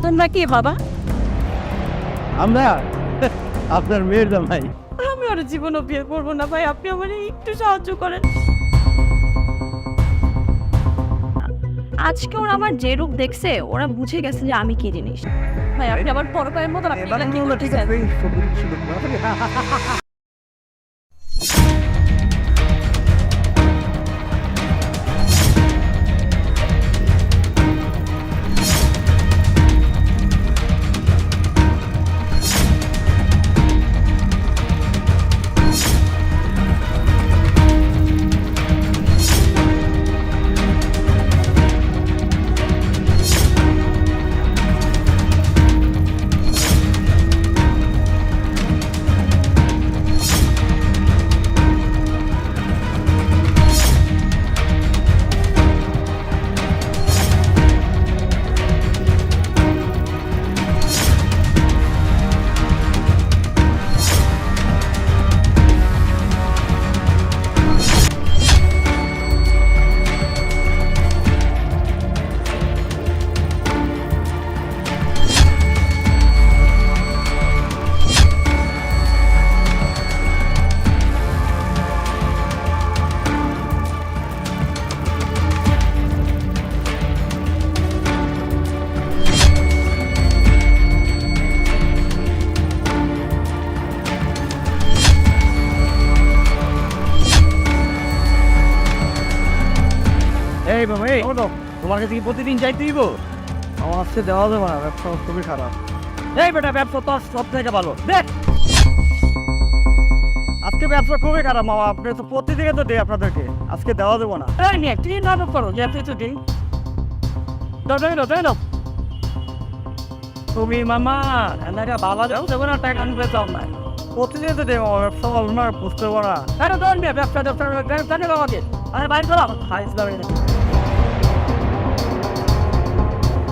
তোমরা কে বাবা? আমরা আপনার মেয়ের জামাই। আমি আর জীবনও বিয়ে করবো না ভাই, আপনি আমার একটু সাহায্য করেন। আজকে ওরা আমার যে রূপ দেখছে ওরা বুঝে গেছে যে আমি কি জিনিস। ভাই আপনি আবার পরকায়ের মতো আপনি এগুলা কি করতেছেন? এই বাবা, এই তোমার কাছে কি প্রতিদিন যাইতে দিব? আমার আজকে দেওয়া যাবে না, ব্যবসা খুবই খারাপ। এই বেটা, ব্যবসা তো সব থেকে ভালো দেখ। আজকে ব্যবসা খুবই খারাপ মামা, আপনি তো প্রতিদিনে তো দেয় আপনাদেরকে, আজকে দেওয়া দেবো না। এই নিয়ে তুই নাটক করো যে আপনি তো দিন তুমি মামা এনারা বাবা যাও যাবো না, টাকা আনবে যাও না। প্রতিদিন তো দেয় মামা, ব্যবসা ভালো না, বুঝতে পারো না। আরে ধর নিয়ে ব্যবসা জানে বাবাকে, আরে বাইরে করো খাইস দাও।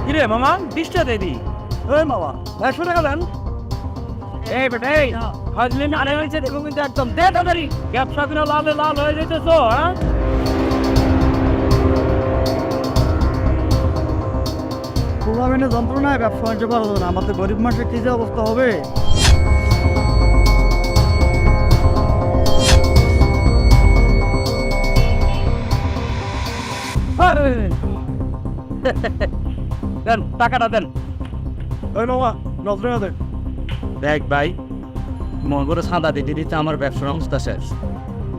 কিরে মামা, 20টা দিয়ে দিই। এই মামা 100 টাকা দেন। এই বেটা এই হাজলিন আরে হয়েছে দেখো কিন্তু একদম দে তাড়াতাড়ি, ব্যবসা কিনা লাল লাল হয়ে যেতেছো। হ্যাঁ টুর্নামেন্টে যন্ত্রণায় ব্যবসা বাণিজ্য করা যাবে না, আমাদের গরিব মানুষের কি যে অবস্থা হবে। দেন টাকাটা দেন। ওই মামা নজরে দেন। দেখ ভাই, মন করে চাঁদা দিতে দিতে আমার ব্যবসার অবস্থা শেষ।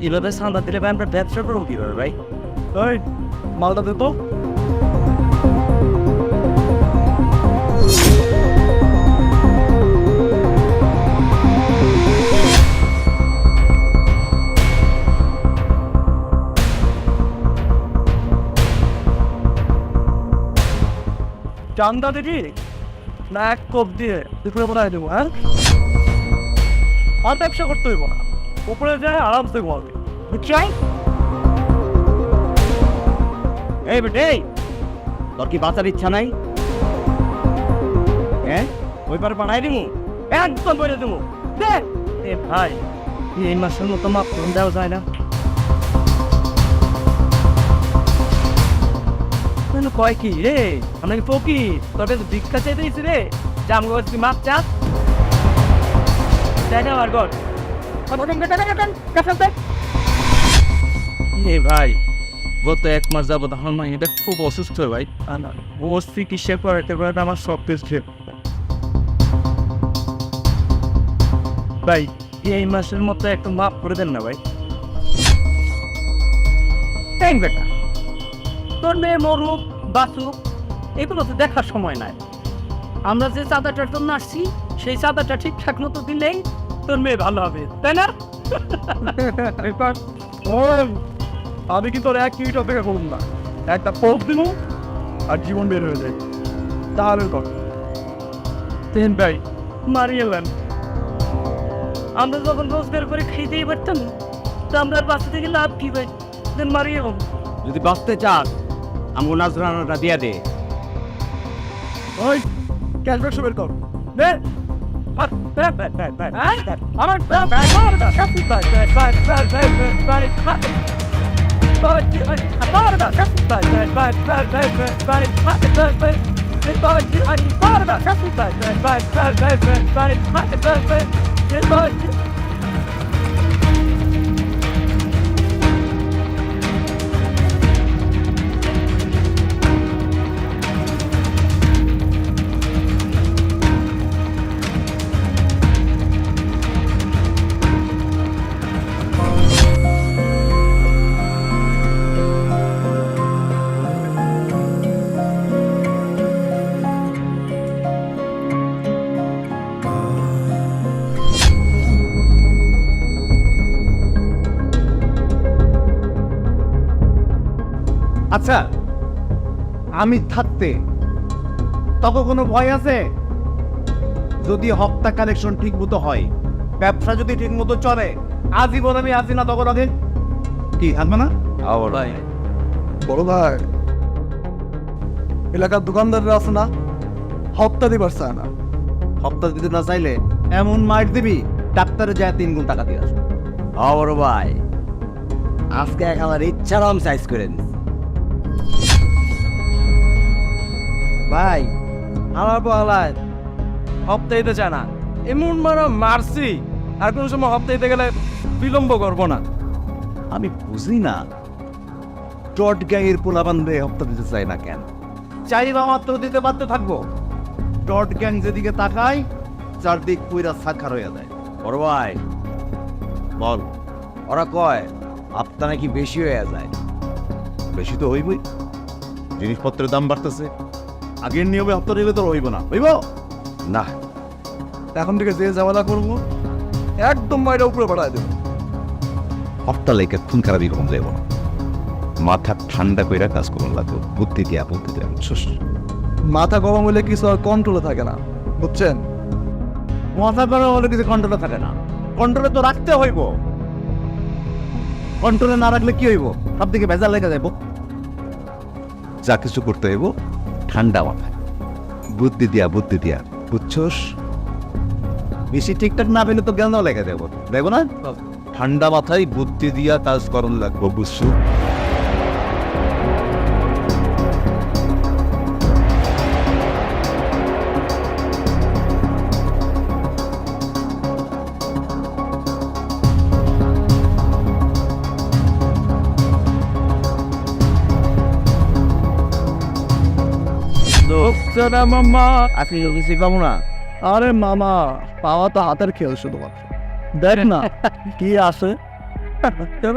এভাবে চাঁদা দিলে ভাই আমরা ব্যবসা করবো কিভাবে ভাই? ওই মালটা দে তো। চান্দা দিবি না এক কোপ দিয়ে দুপুরে বানাই দেবো? হ্যাঁ, আর ব্যবসা করতে হইব না, উপরে যায় আরামসে ঘুমাবে, বুঝছাই? এই বেটে, এই তোর কি বাঁচার ইচ্ছা নাই? হ্যাঁ, ওই পারে পাঠাই দিবো, একদম বলে দেবো। দেখ এ ভাই, এই মাসের মতো মাপ দেওয়া যায় না? কয় কি রে আমরা কি ফকি তোর কাছে ভিক্ষা চাইতে দিয়েছি রে? জাম করছি মাপ চাস চাই না আমার ঘর। এ ভাই, গত 1 মাস যাবো তখন মা এটা খুব অসুস্থ ভাই। ও চিকিৎসা করাতে করাতে আমার সব কিছু ভাই, এই মাসের মতো একটু মাফ করে দেন না ভাই। ট্যাং বেটা, তোর মেয়ে মরুক বাঁচুক এগুলো তো দেখার সময় নাই। আমরা যে চাঁদাটার জন্য আসছি সেই চাঁদাটা ঠিকঠাক মতো দিলেই তোর মেয়ে ভালো হবে, তাই না? আমি কিন্তু আর 1 মিনিট অপেক্ষা করুন না, একটা পোক দিব আর জীবন বের হয়ে যায়, তাহলে কর। তেন ভাই মারিয়ে নেন, আমরা যখন রোজগার করে খাইতেই পারতাম তো আমরা আর বাঁচতে থেকে লাভ কি ভাই? দেন মারিয়ে হোক। যদি বাঁচতে চাস আমাকে নাজরানাটা দিয়া দে। ওই ক্যাশব্যাক বের কর। আমার আচ্ছা, আমি থাকতে তখন কোনো ভয় আছে? যদি হপ্তা কালেকশন ঠিক মতো হয়, ব্যবসা যদি ঠিক মতো চলে, আজীবন আমি আছি না তখন আগে কি থাকবে না? ভাই বড় ভাই, এলাকার দোকানদাররা আছে না, হপ্তা দিবার চায় না। হপ্তা দিতে না চাইলে এমন মার দিবি, ডাক্তারে যায় 3 গুণ টাকা দিয়ে আসবে। বড় ভাই, আজকে আমার ইচ্ছারাম সাইজ করে দিন ভাই। আমার বলায় হপ্তা দিতে চায় না, এমন মারছি, আর কোনো সময় হপ্তা দিতে গেলে বিলম্ব করবো না। আমি বুঝি না চট গ্যাংয়ের পোলা বান্ধে হপ্তা দিতে চাই না কেন? চাইবা মাত্র দিতে বাধ্য থাকবো। চট গ্যাং যেদিকে তাকায়, চারদিক পুইরা সাক্ষার হয়ে যায়। বড় ভাই বল, ওরা কয় হপ্তা নাকি বেশি হয়ে যায়। বেশি তো হইবই, জিনিসপত্রের দাম বাড়তেছে। আগের নিয়মে হপ্তা দিলে তো হইব না, হইব না, এখন থেকে যে ঝামেলা করবো একদম বাইরে উপরে বাড়ায় দেবো। হপ্তা লেগে খুন খারাপই কম যাইব না। মাথা ঠান্ডা কইরা কাজ করুন লাগবে, বুদ্ধি দিয়া বুঝছিস? মাথা গরম হলে কিছু আর কন্ট্রোলে থাকে না, বুঝছেন? মাথা গরম হলে কিছু কন্ট্রোলে থাকে না। কন্ট্রোলে তো রাখতে হইব। কন্ট্রোলে না রাখলে কি হইব? সব দিকে ভেজাল লেগে যাইব। যা কিছু করতে হইব ঠান্ডা মাথায়, বুদ্ধি দিয়া বুঝছস? বেশি ঠিকঠাক না পেলে তো জ্ঞান লেগে দেব, দেখবো না? ঠান্ডা মাথায় বুদ্ধি দিয়া কাজ করন লাগবো, বুঝছো? মামা আপনি কিছু পাবো না। আরে মামা, পাওয়া তো হাতের খেল শুধুমাত্র। দেখ না কি আছে।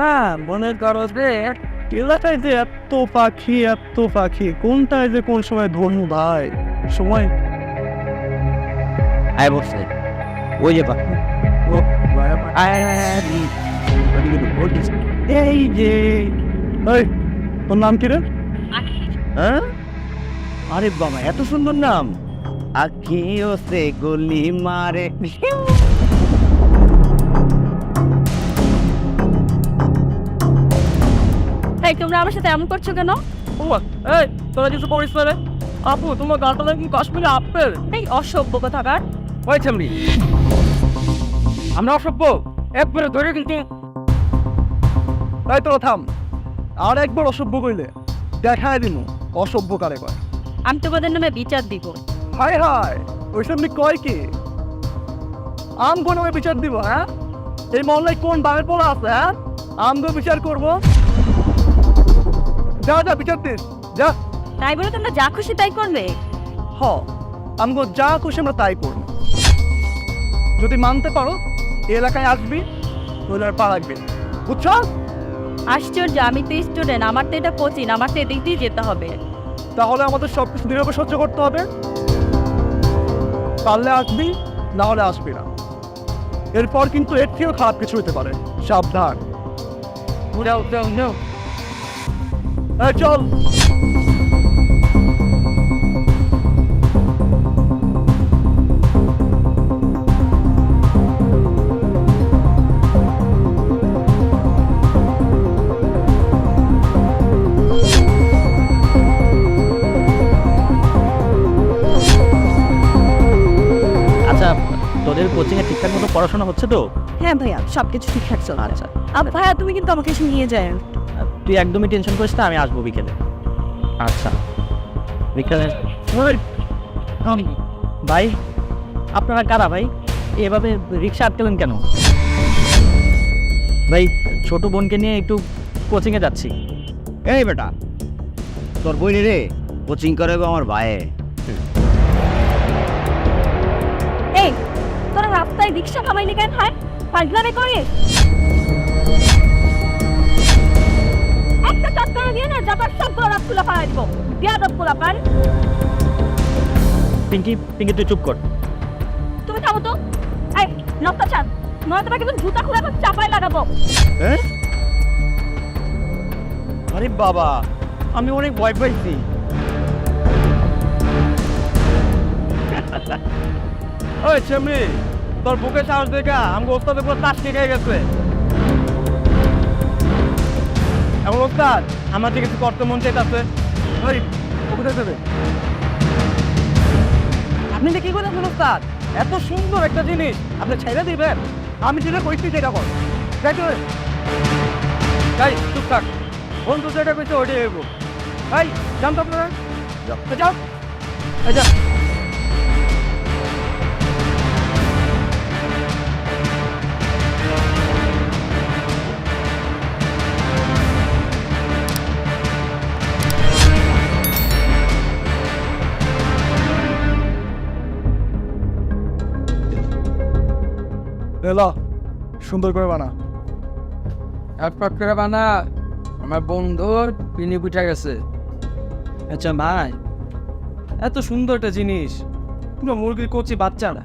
না মনে করো যে এলাকায় যে এত পাখি, কোনটায় যে কোন সময় ধরবো ভাই, সময় আয় বসে ওই যে পাখি এই যে। এই, তোর নাম কি রে? হ্যাঁ? আরে বাবা, এত সুন্দর নাম। আখিও সে গলি মারে। এই তোমরা আমার সাথে এমন করছো কেন? এই তোরা কিছু করিস না রে? আপু তোমার গালটা নাকি কাশ্মীরে আপেল। এই অসভ্য কথাকার। ওই ছামড়ি, আমরা অসভ্য একবারে ধরে কিন্তু। তাই তোরা থাম, আর একবার অসভ্য কইলে দেখায় দিমু অসভ্য কারে কয়। আমি তোমাদের নামে বিচার দিব। হায় হায়, ওই সামনে কয় কি? আম কোন বিচার দিব? হ্যাঁ, এই মহল্লায় কোন বামের পোলা আছে? হ্যাঁ, আমগো বিচার করবো? যা যা বিচার দিস, যা। তাই বলে তোমরা যা খুশি তাই করবে? হ, আমগো যা খুশি আমরা তাই করবো। যদি মানতে পারো এই এলাকায় আসবি, নইলে আর পা রাখবি, বুঝছো? আশ্চর্য, আমি তো স্টুডেন্ট, আমার তো এটা কোচিং, আমার তো এদিক দিয়ে যেতে হবে। তাহলে আমাদের সবকিছু নীরবে সহ্য করতে হবে। পারলে আসবি, না হলে আসবি না। এরপর কিন্তু এর থেকেও খারাপ কিছু হতে পারে, সাবধান। এই চল। আচ্ছা, তোদের কোচিংয়ে ঠিকঠাক মতো পড়াশোনা হচ্ছে তো? হ্যাঁ ভাইয়া, সবকিছু ঠিকঠাক চলছে। আচ্ছা ভাইয়া, তুমি কিন্তু আমাকে এসে নিয়ে যায়। তুই একদমই টেনশন করিস না, আমি আসবো বিকেলে। আচ্ছা বিকেলে ভাই আপনারা কারা ভাই? এভাবে রিক্সা আটকেলেন কেন? ভাই ছোট বোনকে নিয়ে একটু কোচিংয়ে যাচ্ছি। এই বেটা, তোর বই রে কোচিং করে আমার ভাইয়ে। এই তোরা রাস্তায় রিক্সা থামাইলি কেন? হ্যাঁ পাগলামি করিস? একটা চটকানা দিয়ে না যাবার সবগুলো রাস্তা ফাড়াই দিব। বিয়াদব পোলাপান। পিঙ্কি পিঙ্কি তুই চুপ কর। তুমি থামো তো। এই নকটা চান নয় তোমাকে কিন্তু জুতা খুলে এখন চাপায় লাগাবো। আরে বাবা, আমি অনেক ভয় পাইছি। ওই চেমনি, তোর বুকে সাহস দেখা আমাকে ওস্তাদের পুরো তাস খেয়ে গেছে। এখন ওস্তাদ আমার যে কিছু করতে মন চাইতেছে। ওই কোথায় যাবে? আপনি যে কি বলেছেন ওস্তাদ? এত সুন্দর একটা জিনিস আপনি ছেড়ে দিবেন? আমি যেটা কইছি সেটা কর। যাই চুপ থাক, বন্ধু যেটা কইছে ওইটাই হইব। ভাই যান তো আপনারা, যাও যা। এলো সুন্দর করে বানা। এক পাক করে বানা, আমার বন্ধুর পিনি পিঠা গেছে। আচ্ছা ভাই, এত সুন্দর একটা জিনিস পুরো মুরগির কচি বাচ্চারা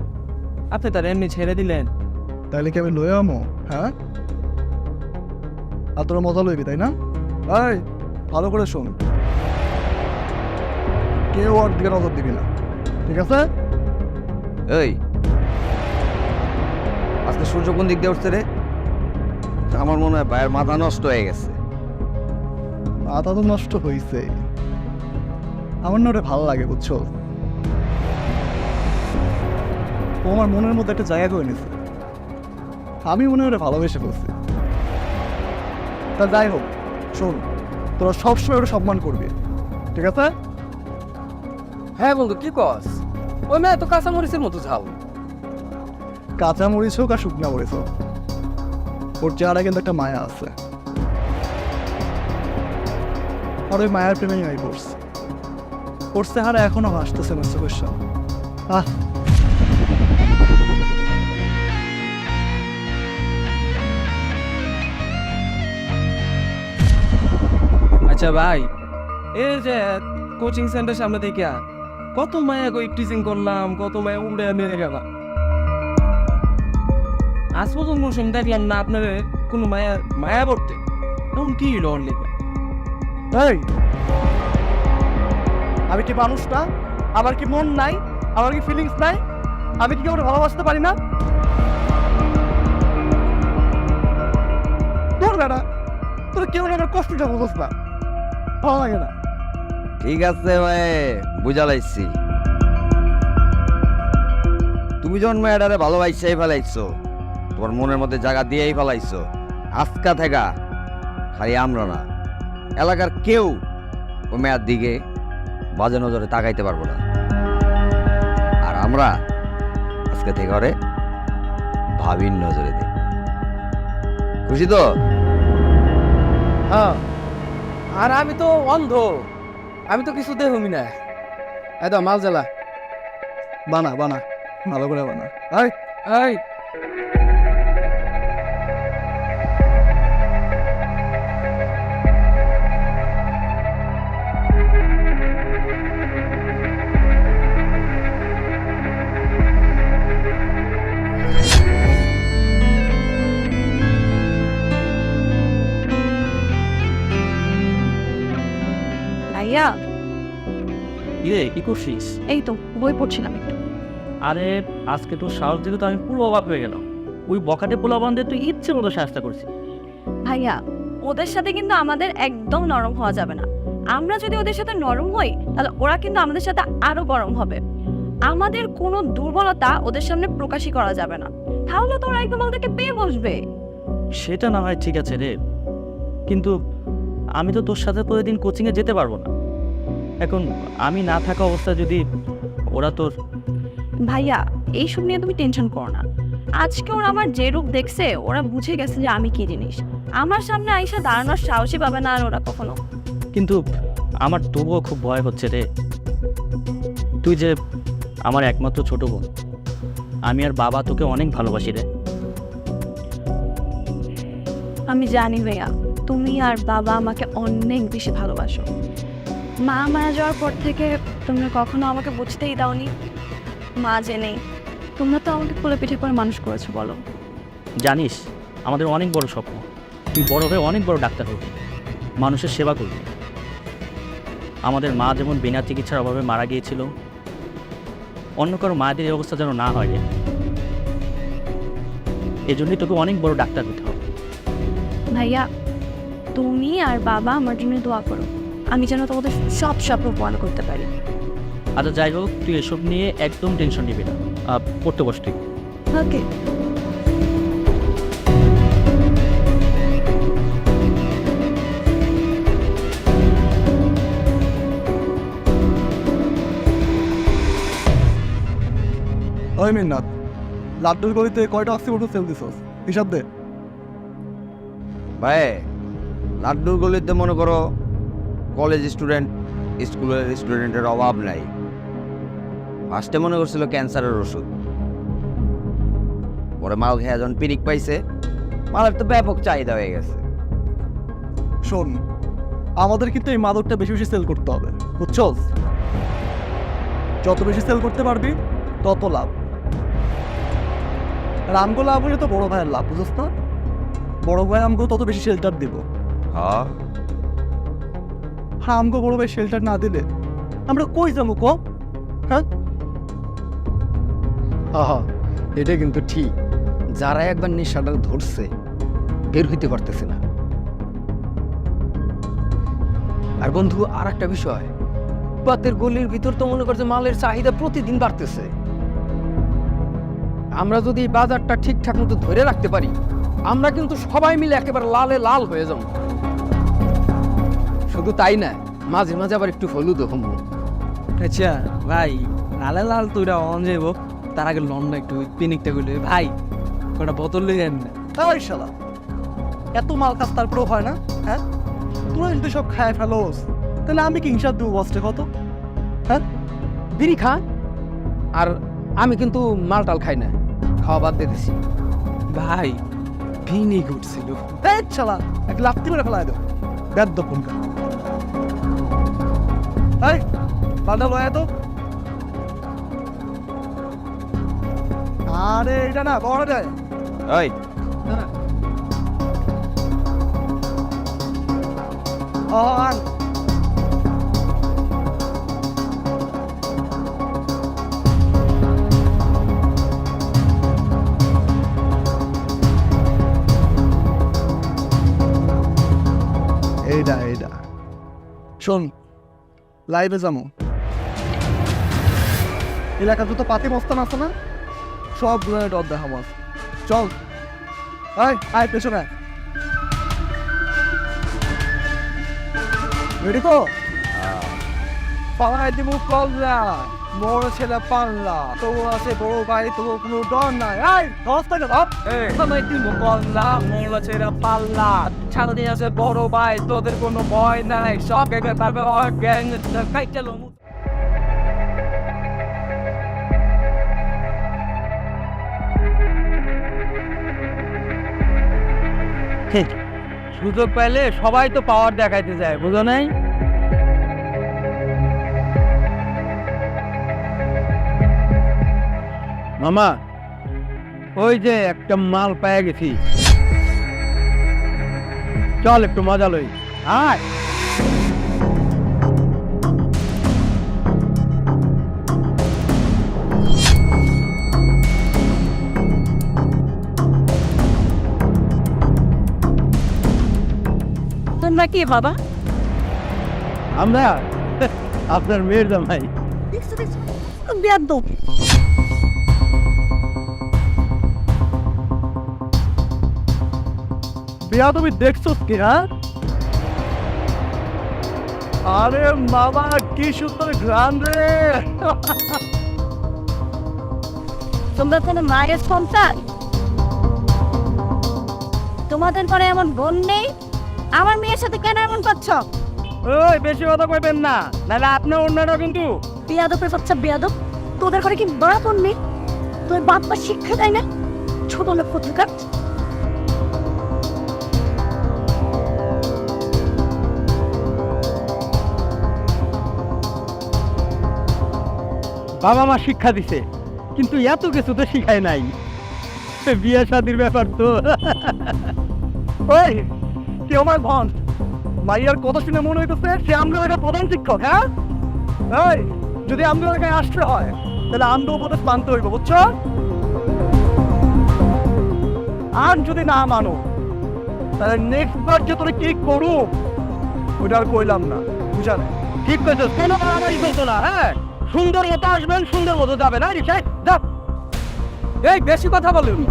আপনি তার এমনি ছেড়ে দিলেন। তাইলে কি আমি লয়ে আমো? হ্যাঁ, আর তোরা মজা লইবি তাই না? এই ভালো করে শোন, কেউ ওর দিকে নজর দিবি না, ঠিক আছে? এই আজকে সূর্য কোন দিক দিয়ে উঠছে রে? আমার মনে হয় ভাইয়ের মাথা নষ্ট হয়ে গেছে। মাথা তো নষ্ট হয়েছে, আমার না ওটা ভালো লাগে বুঝছো। ও আমার মনের মধ্যে একটা জায়গা করে নিছে, আমি মনে হয় ভালোবেসে ফেলছি। তা যাই হোক, শোন, তোরা সবসময় ওটা সম্মান করবি, ঠিক আছে? হ্যাঁ বন্ধু, কি কস? ওই মেয়ে তো কাঁচা মরিচের মতো ঝাল। কাঁচা মরিচ হোক আর শুকনা মরিচ হোক, ওর চেহারা কিন্তু একটা মায়া আছে, আর ওই মায়ার প্রেমে আমি পড়ছি। ওর চেহারা এখনো আসতেছে না চোখের সামনে। আচ্ছা ভাই, এই যে কোচিং সেন্টার সামনে থেকে কত মায়া কই টিচিং করলাম, কত মায়া উড়ে নিয়ে গেলাম, আজ পর্যন্ত শুনে দেখলাম না আপনার কোনো মায়া মায়া পড়তে। এখন কি হলো ওর লেগে? এই, আমি কি মানুষ না? আমার কি মন নাই? আমার কি ফিলিংস নাই? আমি কি ওরা ভালোবাসতে পারি না? তোর না, তোর কেউ আমার কষ্টটা বুঝোস না, ভালো লাগে না। ঠিক আছে ভাই, বুঝা লাইছি। তুমি যখন মেয়েটারে ভালোবাসেই ফেলাইছো, তোমার মনের মধ্যে জায়গা দিয়েই ফেলাইছো, আজকা থেকে খালি আমরা না, এলাকার কেউ ওই মেয়ের দিকে বাজে নজরে তাকাইতে পারবো না। আর আমরা আজকে থেকে ওরে ভাবির নজরে দেখ। খুশি তো? হ্যাঁ, আর আমি তো অন্ধ, আমি তো কিছু দেখুমি না। এত মাল জ্বালা বানা বানা, ভালো করে বানা। এই এই ভাইয়া ইয়ে কি করছিস? এই তো বই পড়ছিলাম একটু। আরে আজকে তোর সাহস দিকে তো আমি পুরো অবাক হয়ে গেলাম। ওই বখাটে পোলা বান্ধে তুই ইচ্ছে মতো সাহসটা করছিস। ভাইয়া ওদের সাথে কিন্তু আমাদের একদম নরম হওয়া যাবে না। আমরা যদি ওদের সাথে নরম হই তাহলে ওরা কিন্তু আমাদের সাথে আরো গরম হবে। আমাদের কোনো দুর্বলতা ওদের সামনে প্রকাশই করা যাবে না, তাহলে তো ওরা একদম আমাদেরকে পেয়ে বসবে। সেটা না হয় ঠিক আছে রে, কিন্তু আমি তো তোর সাথে প্রতিদিন কোচিংয়ে যেতে পারবো না। এখন আমি না থাকা অবস্থায় যদি ওরা তোর ভাইয়া এইসব নিয়ে তুমি টেনশন করো না। আজকে ওরা আমার যে রূপ দেখছে ওরা বুঝে গেছে যে আমি কি জিনিস। আমার সামনে আইসা দাঁড়ানোর সাহসই পাবে না আর ওরা কখনো। কিন্তু আমার তবুও খুব ভয় হচ্ছে রে। তুই যে আমার একমাত্র ছোট বোন, আমি আর বাবা তোকে অনেক ভালোবাসি রে। আমি জানি ভাইয়া তুমি আর বাবা আমাকে অনেক বেশি ভালোবাসো। মা মারা যাওয়ার পর থেকে তোমরা কখনো আমাকে বুঝতেই দাওনি। মা জেনে তোমরা তো আমাকে কোলে পিঠে করে মানুষ করেছো বলো। জানিস আমাদের অনেক বড় স্বপ্ন, তুই বড় হয়ে অনেক বড় ডাক্তার হবি, মানুষের সেবা করবি। আমাদের মা যেমন বিনা চিকিৎসার অভাবে মারা গিয়েছিল, অন্য কারো মায়েদের এই অবস্থা যেন না হয় রে। এই জন্যই তোকে অনেক বড় ডাক্তার হতে হবে। ভাইয়া তুমি আর বাবা আমার জন্য দোয়া করো, আমি যেন তোমাদের সব স্বপ্ন পূরণ করতে পারি। আচ্ছা যাই হোক, তুই এসব নিয়ে একদম টেনশন নিবি না, পড়তে বস তুই। ওকে। ওই মিন্নাত, লাড্ডুর গলিতে কয়টা অক্সিবোটল সেল দিছস হিসাব দে। ভাই লাড্ডুর গলিতে মনে করো কলেজ স্টুডেন্ট, স্কুলের স্টুডেন্টের অভাব নাই। ফার্স্টে মনে করছিল ক্যান্সারের ওষুধ, পরে মাল খেয়ে যখন পিরিক পাইছে, মালের তো ব্যাপক চাহিদা হয়ে গেছে। শোন, আমাদের কিন্তু এই মাদকটা বেশি বেশি সেল করতে হবে, বুঝছস? যত বেশি সেল করতে পারবি তত লাভ। আর আমগো লাভ হলে তো বড় ভাইয়ের লাভ, বুঝছ না? বড় ভাই আমগো তত বেশি শেল্টার দিব। হ্যাঁ হ্যাঁ, আমগো বড় ভাই শেল্টার না দিলে আমরা কই যাবো কম? হ্যাঁ, এটা কিন্তু ঠিক। যারা একবার নেশাটা ধরছে বের হইতে পারতেছে না। আর বন্ধু, আর একটা বিষয়, পাতের গলির ভিতর তো মনে করছে মালের চাহিদা প্রতিদিন বাড়তেছে। আমরা যদি এই বাজারটা ঠিকঠাক মতো ধরে রাখতে পারি, আমরা কিন্তু সবাই মিলে একেবারে লালে লাল হয়ে যাব। শুধু তাই না, মাঝে মাঝে আবার একটু হলুদও হম। আচ্ছা ভাই, লালে লাল তুইরা অন যাইব, তার আগে লন্ডন একটু পিনিকটা করলে ভাই কটা বোতল লিয়ে আন না। তাই শালা এত মাল কাজ তারপরেও হয় না? হ্যাঁ, তোরা যদি সব খায় ফেলোস তাহলে আমি কি হিসাব দেবো বসতে কত? হ্যাঁ, বিড়ি খা, আর আমি কিন্তু মাল টাল খাই না, খাওয়া বাদ দিয়ে দিছি। ভাই ভিনি ঘুরছিল। এই শালা এক লাফতি মেরে ফেলায় দাও, বেদ্য ফোনকা। এই বাদা লয় তো। আরে এটা না বড় যায়। ওই আন এইটা এইটা শোন, লাইভে যাবো। এলাকা যত পাতি মস্তান আছে না, সব গুলো ডর দেখাবো। চল আয় আয় পেছনে। রেডি তো? পালাই দিব পাল্লা, বড় ছেলে পাল্লা, তবু আছে বড় ভাই, তবু কোনো ডর নাই। আয় দশ টাকা ধর। সবাই দিব কল্লা, মোলা ছেড়া পাল্লা, ছাড়া আছে বড় ভাই, তোদের কোনো ভয় নাই, সব একে পারবে গ্যাং কাইটালো। সুযোগ পাইলে সবাই তো পাওয়ার দেখাইতে যায়, বুঝো নাই? মামা, ওই যে একটা মাল পেয়ে গেছি, চল একটু মজা লই। আয় তোমরা কি বাবা? আমরা আপনার মেয়ের জামাই। বেয়াদব। বিয়া তুমি দেখছো কি? হ্যাঁ, আরে বাবা কি সুন্দর গ্রাম রে। তোমরা কোনো মায়ের সন্তান? তোমাদের ঘরে এমন বোন নেই? আমার মেয়ের সাথে কেন এমন করছো? ওই বেশি কথা কইবেন না, নাহলে আপনি অন্যরা কিন্তু। বেয়াদবের বাচ্চা বেয়াদব, তোদের ঘরে কি বড় বোন নেই? তোর বাপ মা শিক্ষা দেয় না? ছোট লোক কোথাকার। বাবা মা শিক্ষা দিছে, কিন্তু এত কিছু তো শিখায় নাই। বিয়ে শাদির ব্যাপার তো। ওই তুই আমার ভন, মাইয়ার কথা শুনে মনে হইতেছে সে আমরা একটা প্রধান শিক্ষক। হ্যাঁ, ওই যদি আমরা এলাকায় আসতে হয় তাহলে আমরা উপদেশ মানতে হইব, বুঝছো? আর যদি না মানো তাহলে নেক্সট বার যে তোরা কি করু ওটা আর কইলাম না, বুঝা না? ঠিক কইছো, কোনো মারামারি করতো না। হ্যাঁ, সুন্দর মতো আসবেন, সুন্দর মতো যাবে না। রিক্সায় যাও। এই বেশি কথা বলুন।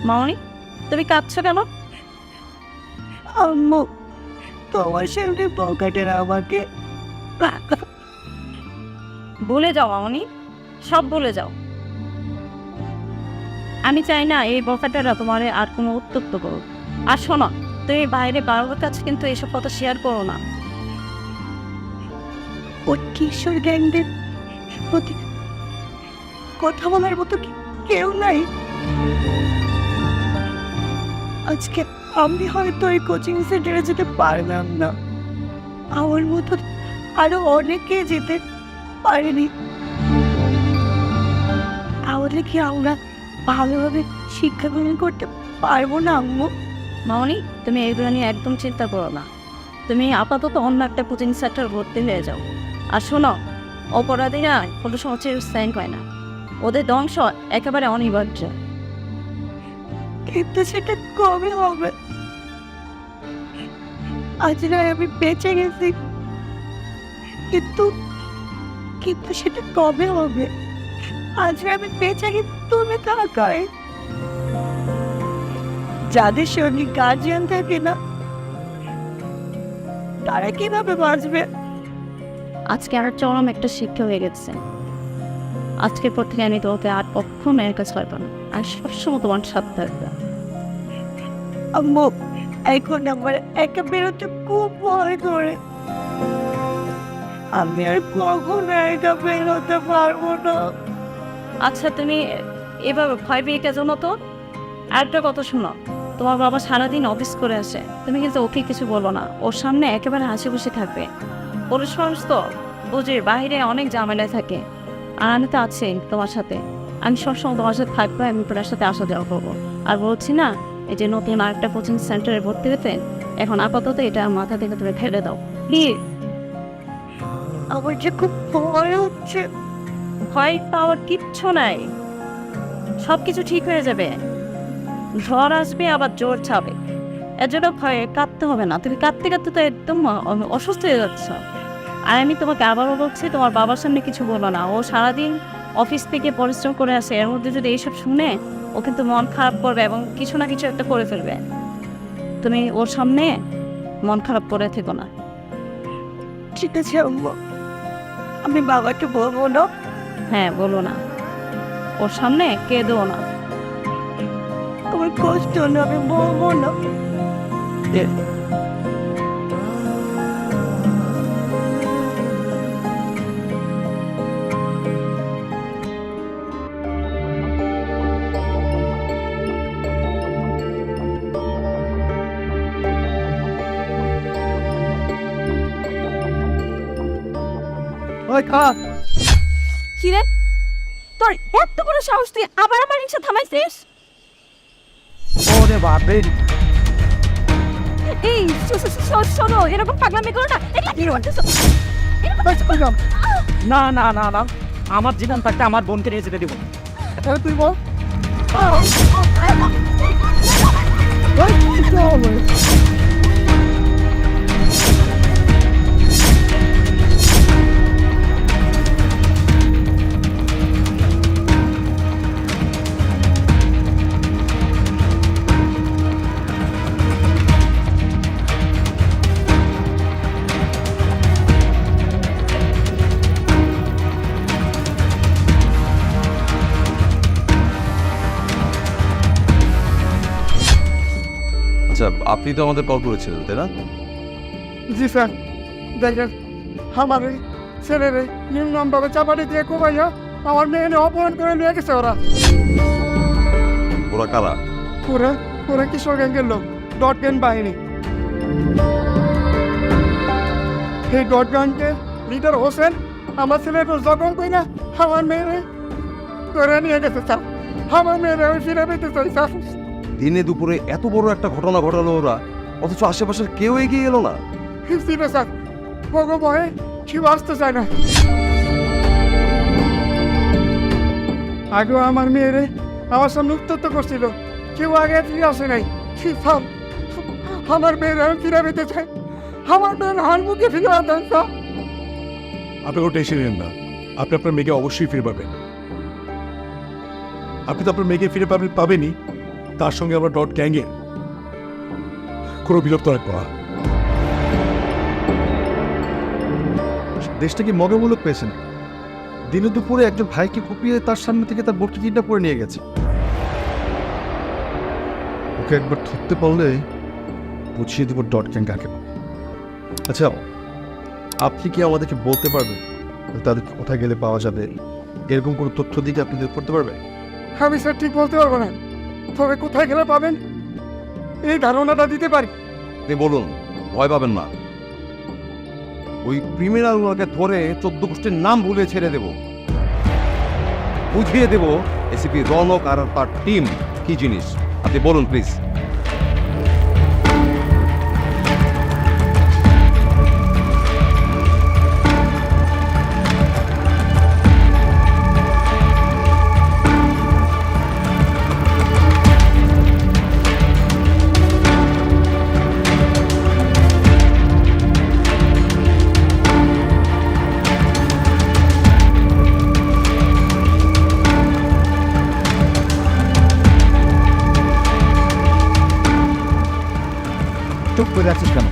মামনি, তুমি কাঁদছো কেন? আম্মু, তোমার সামনে পকেটের আমাকে ভুলে যাও মামনি, সব ভুলে যাও। আমি চাই না এই বকাটারা তোমার আর কোনো উত্তপ্ত করুক। আর শোনো, তুমি বাইরে বাবার কাছে কিন্তু এইসব কথা শেয়ার করো না। ওই কিশোর গ্যাংদের প্রতি কথা বলার মতো কেউ নাই। আজকে আমি হয়তো এই কোচিং সেন্টারে যেতে পারলাম না, আমার মতো আরো অনেকে যেতে পারেনি। তাহলে কি আমরা ভালোভাবে শিক্ষা গ্রহণ করতে পারবো না আম্মু? মামনি, তুমি এইগুলো নিয়ে একদম চিন্তা করো না। তুমি আপাতত অন্য একটা কোচিং সেন্টার ভর্তি হয়ে যাও। আর শোনো, অপরাধীরা কোনো সময় সাইন হয় না, ওদের ধ্বংস একেবারে অনিবার্য। কিন্তু সেটা কবে হবে? আজ নয় আমি বেঁচে গেছি, কিন্তু কিন্তু সেটা কবে হবে? আজ নয় আমি বেঁচে গেছি, তুমি থাকায় যাদের সঙ্গে গার্জিয়ান থাকে না তারা কিভাবে বাঁচবে? আজকে আর চরম একটা শিক্ষা হয়ে গেছে। আজকের পর থেকে আমি তোমাকে আর কখনো মেয়ের কাছে পারবো না, আর সবসময় তোমার সাথে থাকবে। আম্মু, এখন আমার একা বেরোতে খুব ভয় করে। আমি আর কখনো একা বেরোতে পারবো না। আচ্ছা, তুমি এভাবে ভয় পেয়ে কে জানো তো? আরেকটা কথা শোনো, তোমার বাবা সারাদিন অফিস করে আসে, তুমি কিন্তু ওকে কিছু বলো না। ওর সামনে একেবারে হাসি খুশি থাকবে। পুরুষ মানুষ তো বুঝি, বাইরে অনেক ঝামেলায় থাকে। আর আমি তো আছি তোমার সাথে, আমি সবসময় তোমার সাথে থাকবো, আমি তোমার সাথে আসা যাওয়া করবো। আর বলছি না, এই যে নতুন আরেকটা কোচিং সেন্টারে ভর্তি হতে, এখন আপাতত এটা মাথা থেকে তুমি ফেলে দাও প্লিজ। আমার যে খুব ভয় হচ্ছে। ভয় পাওয়ার কিচ্ছু নাই, সব কিছু ঠিক হয়ে যাবে। ঝড় আসবে, আবার জোর ছাবে, এর জন্য ভয়ে কাঁদতে হবে না। তুমি কাঁদতে কাঁদতে তো একদম অসুস্থ হয়ে যাচ্ছ। আর আমি তোমাকে আবারও বলছি, তোমার বাবার সামনে কিছু বলো না। ও সারাদিন অফিস থেকে পরিশ্রম করে আসে, এর মধ্যে যদি এইসব শুনে ও কিন্তু মন খারাপ করবে এবং কিছু না কিছু একটা করে ফেলবে। তুমি ওর সামনে মন খারাপ করে থেকো না। ঠিক আছে আম্মু, আমি বাবাকে বলবো না। হ্যাঁ, বলো না, ওর সামনে কেঁদো না। আমার কষ্ট হলো, আমি বলবো না। ওই খা কি রে, তোর এত বড় সাহস, তুই আবার আমার রিক্সা থামাইছিস? ওরে বাপরে, এই শোনো, এরকম পাগলামি করো না। এটা কি করতেছো? না না না না, আমার জীবন থাকতে আমার বোনকে নিয়ে যেতে দিব না। তুই বল আচ্ছা, আপনি তো আমাদের কল করেছিলেন তাই না? জি স্যার, দেখেন আমার এই ছেলেরে নির্মমভাবে চাপাটি দিয়ে কোবাইয়া আমার মেয়ে অপহরণ করে নিয়ে গেছে ওরা। ওরা কারা? ওরা ওরা কিশোর গ্যাংয়ের লোক, ডট গ্যাং বাহিনী। এই ডট গ্যাংয়ের লিডার হোসেন আমার ছেলের জখম কই না আমার মেয়ে করে নিয়ে গেছে স্যার। আমার মেয়েরা ওই ফিরে পেতে চাই স্যার। দিনে দুপুরে এত বড় একটা ঘটনা ঘটালো ওরা, অথচ আশেপাশের কেউ এগিয়ে এলো না। ফিরে স্যার, ভোগো ভয়ে কেউ আসতে চায় না। আগেও আমার মেয়েরে আমার সামনে উত্তপ্ত করছিল, কেউ আগে ফিরে আসে নাই। স্যার, আমার মেয়ের আমি ফিরে পেতে চাই। আমার মেয়ের হার মুখে ফিরে আসেন স্যার। আপনি ওটা এসে নেন না, আপনি আপনার মেয়েকে অবশ্যই ফিরে পাবেন। আপনি তো আপনার মেয়েকে ফিরে পাবেনই, তার সঙ্গে আমরা ডট গ্যাংয়ের কোনো বিরক্ত রাখবো না। দেশটা কি মগমূলক পেয়েছে না? দিনে দুপুরে একজন ভাইকে কুপিয়ে তার সামনে থেকে তার বোটকে কিডন্যাপ করে নিয়ে গেছে। ওকে একবার ধরতে পারলে বুঝিয়ে দেবো ডট গ্যাং কাকে বলে। আচ্ছা, আপনি কি আমাদেরকে বলতে পারবেন তাদেরকে কোথায় গেলে পাওয়া যাবে? এরকম কোনো তথ্য দিকে আপনি করতে পারবেন? আমি স্যার ঠিক বলতে পারবো না, তবে কোথায় গেলে পাবেন এই ধারণাটা দিতে পারি। আপনি বলুন, ভয় পাবেন না। ওই ক্রিমিনালগুলোকে ধরে 14 গোষ্ঠীর নাম ভুলে ছেড়ে দেব, বুঝিয়ে দেব এসিপি রনক আর তার টিম কি জিনিস। আপনি বলুন প্লিজ। চুপ করে আছিস কেন?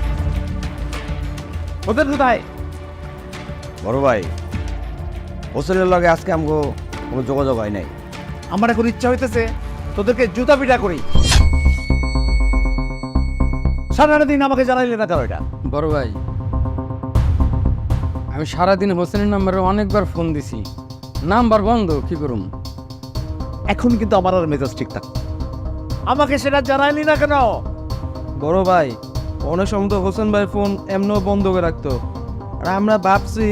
ওদের কোথায়? বড় ভাই, হোসেনের লগে আজকে আমগো কোনো যোগাযোগ হয় নাই। আমার এখন ইচ্ছা হইতেছে তোদেরকে জুতা পিটা করি। সারাদিন আমাকে জানাইলে না কেন এটা? বড় ভাই, আমি সারাদিন হোসেনের নাম্বারে অনেকবার ফোন দিছি, নাম্বার বন্ধ, কি করুম? এখন কিন্তু আমার আর মেজাজ ঠিক থাক, আমাকে সেটা জানাইলি না কেন? বড় ভাই, অনেক সময় তো হোসেন ভাই ফোন এমনও বন্ধ করে রাখতো, আর আমরা ভাবছি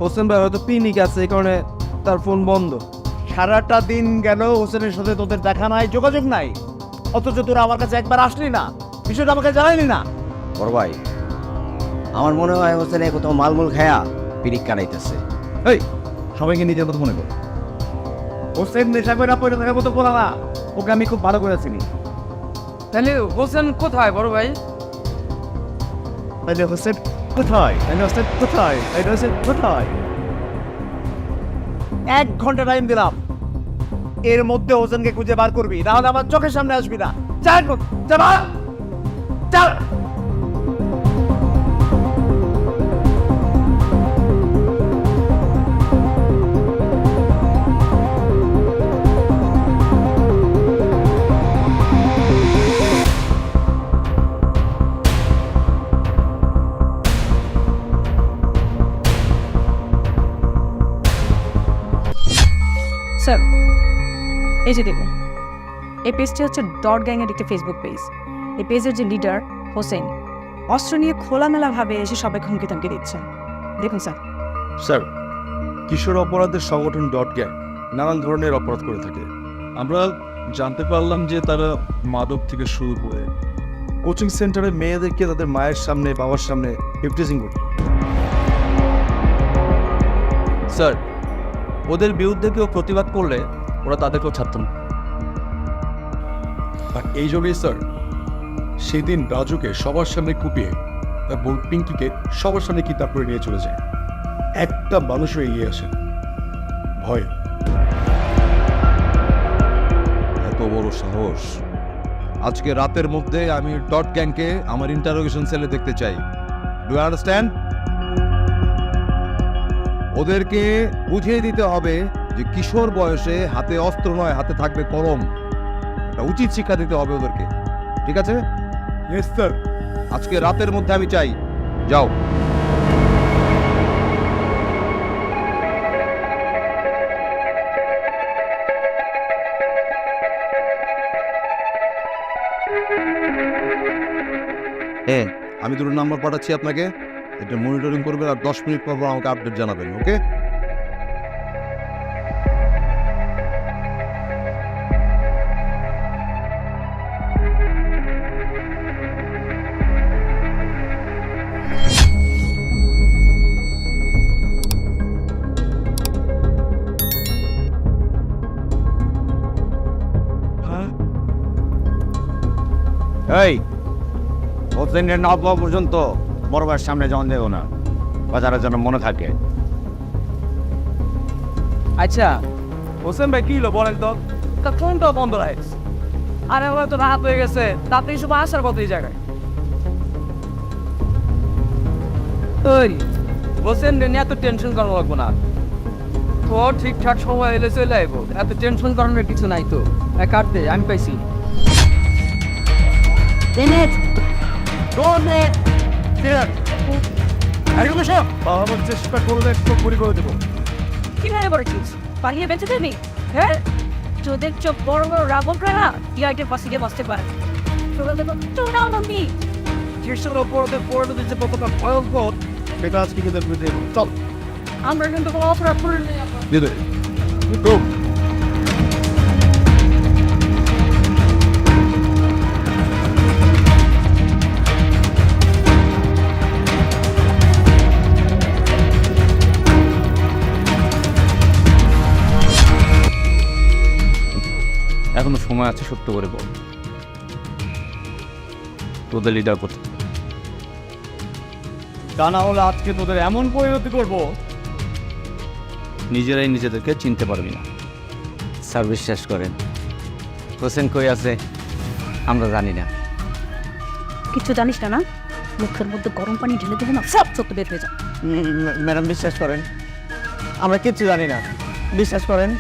হোসেন ভাই হয়তো পিনিক আছে, এই কারণে তার ফোন বন্ধ। সারাটা দিন গেল হোসেনের সাথে তোদের দেখা নাই, যোগাযোগ নাই, অথচ তোরা আমার কাছে একবার আসলি না, বিষয়টা আমাকে জানাইলি না। বড় ভাই, আমার মনে হয় হোসেনে কোথাও মালমূল খায়া পিরিক কাটাইতেছে। এই সবাইকে নিজের মতো মনে কর। হোসেন নেশা করে পড়ে থাকার মতো বলা না, ওকে আমি খুব ভালো করে চিনি। তাহলে হোসেন কোথায় বড় ভাই? তাইলে হোসেন কোথায়? তাইলে হোসেন কোথায়? তাইলে হোসেন কোথায়? 1 ঘন্টা টাইম দিলাম, এর মধ্যে হোসেনকে খুঁজে বার করবি, নাহলে আমার চোখের সামনে আসবি না। চল চল। স্যার, এই যে দেখুন, এই পেজটি হচ্ছে ডট গ্যাংয়ের একটি ফেসবুক পেজ। এই পেজের যে লিডার হোসেন অস্ত্র নিয়ে খোলামেলাভাবে এসে সবাইকে হুমকি ধমকি দিচ্ছে। দেখুন স্যার। স্যার, কিশোর অপরাধের সংগঠন ডট গ্যাং নানান ধরনের অপরাধ করে থাকে। আমরা জানতে পারলাম যে তারা মাদক থেকে শুরু করে কোচিং সেন্টারে মেয়েদেরকে তাদের মায়ের সামনে বাবার সামনে হিপটিজিং করত। স্যার, ওদের বিরুদ্ধে কেউ প্রতিবাদ করলে ওরা তাদেরকেও ছাড়ত না। আর এই জন্যই স্যার সেদিন রাজুকে সবার সামনে কুপিয়ে তার বোন পিঙ্কিকে সবার সামনে কিডন্যাপ করে নিয়ে চলে যায়। একটা মানুষও এগিয়ে আসে ভয়। এত বড় সাহস! আজকে রাতের মধ্যে আমি ডট গ্যাংকে আমার ইন্টারোগেশন সেলে দেখতে চাই। Do you understand? ওদেরকে বুঝিয়ে দিতে হবে যে কিশোর বয়সে হাতে অস্ত্র নয়, হাতে থাকবে কলম। একটা উচিত শিক্ষা দিতে হবে ওদেরকে, ঠিক আছে? Yes sir. আজকে রাতের মধ্যে আমি চাই। যাও। আমি দুটো নাম্বার পাঠাচ্ছি আপনাকে, এটা মনিটরিং করবেন আর 10 মিনিট পর আমাকে আপডেট জানাবেন, ওকে? এই হোসেনের না পাওয়া পর্যন্ত বড়বার সামনে যাওয়া দেবো না, বাজারের জন্য মনে থাকে। আচ্ছা হোসেন ভাই কি হলো বলেন তো? ফোনটা বন্ধ রাখছ। আরে আমার তো রাত হয়ে গেছে, তাতে সব আসার কথা এই জায়গায়। ওই হোসেন নিয়ে এত টেনশন করা লাগবো না, তো ঠিকঠাক সময় এলে চলে আইবো। এত টেনশন করানোর কিছু নাই তো। কাটতে আমি পাইছি। আমার চেষ্টা করলে একটু গুলি করে দেবো। কিভাবে বলেছিস পালিয়ে বেঁচে যাবি? হ্যাঁ, তোদের চোখ বড় বড় রাবণরা না ইয়াইটের পাশে গিয়ে বসতে পারে। তোরা দেখো তোরাও নামি কিশোর অপরাধের পরিণতি যে কতটা ভয়ঙ্কর সেটা আজকে কিন্তু দেবো। চল আমরা কিন্তু কোনো অপরাধ করি না। দিয়ে দে। Go. এখনো সময় আছে, সত্য করে বল, তোদের লিডার কোথায়? তা না হলে আজকে তোদের এমন পরিণতি করবো নিজেরাই নিজেদেরকে চিনতে পারবি না। স্যার বিশ্বাস করেন, হোসেন কই আছে আমরা জানি না। কিছু জানিস না? মুখের মধ্যে গরম পানি ঢেলে দেবো না, সব সত্য বের হয়ে যা। ম্যাডাম বিশ্বাস করেন, আমরা কিচ্ছু জানি না, বিশ্বাস করেন।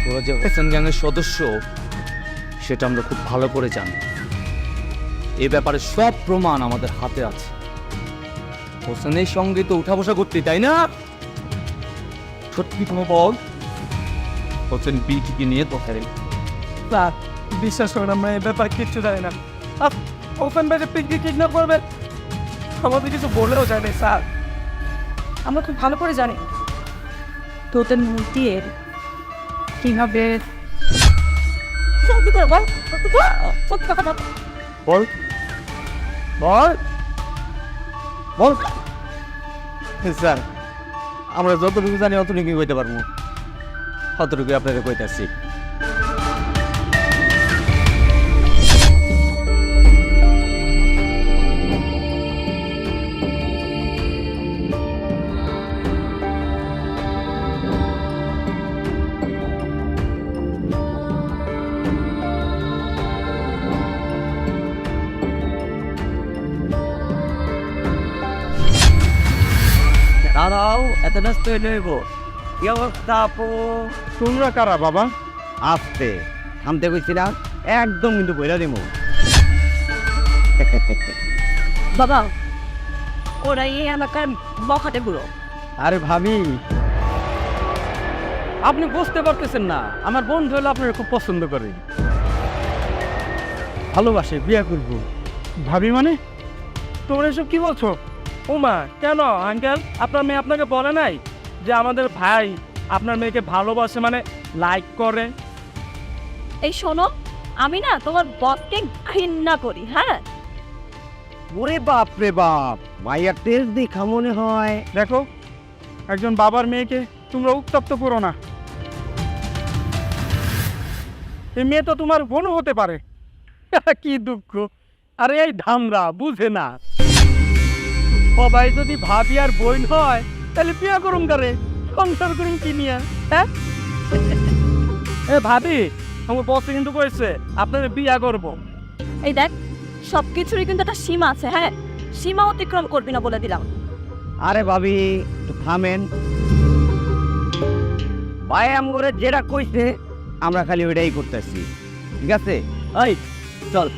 ওরা যে হোসেন গ্যাংয়ের সদস্য সেটা আমরা খুব ভালো করে জানি। এ ব্যাপারে সব প্রমাণ আমাদের হাতে আছে। হোসেনের সঙ্গে তো উঠা বসা করতে, তাই না? সত্যি কোনো বল, হোসেন পিঙ্কিকে নিয়ে কোথায়? স্যার বিশ্বাস করেন, আমরা এই ব্যাপারে কিচ্ছু জানি না। ওপেন ভাই পিঙ্কি কিডন্যাপ করবে আমাদের কিছু বলেও জানি স্যার। আমরা খুব ভালো করে জানি তোদের মূর্তির কিভাবে বল বল বল। স্যার আমরা যতটুকু জানি অতটুকু কইতে পারবো, অতটুকু আপনাকে কইতেছি। দাঁড়াও, এত ব্যস্ত হয়ে নেব কি অবস্থা আপু? তোমরা কারা বাবা? আসতে থামতে কইছি না, একদম কিন্তু বইরা দিমু। বাবা ওরা এই এলাকার বখাটে গুলো। আরে ভাবি, আপনি বুঝতে পারতেছেন না, আমার বন্ধু হলো আপনার খুব পছন্দ করে, ভালোবাসে, বিয়ে করবো। ভাবি মানে তোমরা এসব কি বলছো? উমা কেন আঙ্কেল আপনার মেয়ে আপনাকে বলে নাই যে আমাদের ভাই আপনার মেয়েকে ভালোবাসে মানে লাইক করে? এই শোনো, আমি না তোমার বসকে ঘৃণা করি। হ্যাঁ, ওরে বাপ রে বাপ, মাইয়ার তেজ দেখা মনে হয়। দেখো, একজন বাবার মেয়েকে তোমরা উত্তপ্ত করো না। এই মেয়ে তো তোমার বোনও হতে পারে। কি দুঃখ! আরে এই ধামরা বুঝে না, সবাই যদি ভাবি আর বোন হয় তাহলে বিয়া করুন করে, সংসার করুন কি নিয়ে? হ্যাঁ, এ ভাবি, আমার বসে কিন্তু কইছে আপনাদের বিয়া করবো। এই দেখ, সবকিছুরই কিন্তু একটা সীমা আছে। হ্যাঁ, সীমা অতিক্রম করবি না বলে দিলাম। আরে ভাবি একটু থামেন, ভাই আমগরে যেটা কইছে আমরা খালি ওইটাই করতেছি, ঠিক আছে? এই চল।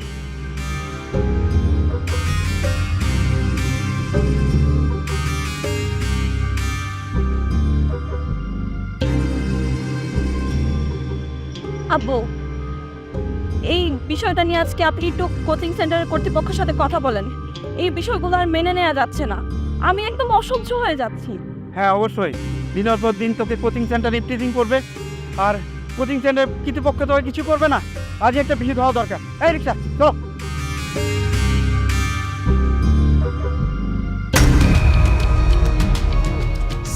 আব্বু, এই বিষয়টা নিয়ে আজকে আপনি একটু কোচিং সেন্টারের কর্তৃপক্ষের সাথে কথা বলেন। এই বিষয়গুলো আর মেনে নেওয়া যাচ্ছে না, আমি একদম অসহ্য হয়ে যাচ্ছি। হ্যাঁ অবশ্যই, দিনের পর দিন তোকে কোচিং সেন্টারে টিচিং করবে, আর কোচিং সেন্টার কর্তৃপক্ষ তো কিছু করবে না। আজ একটা বিষয় হওয়া দরকার। এই রিক্সা চলো।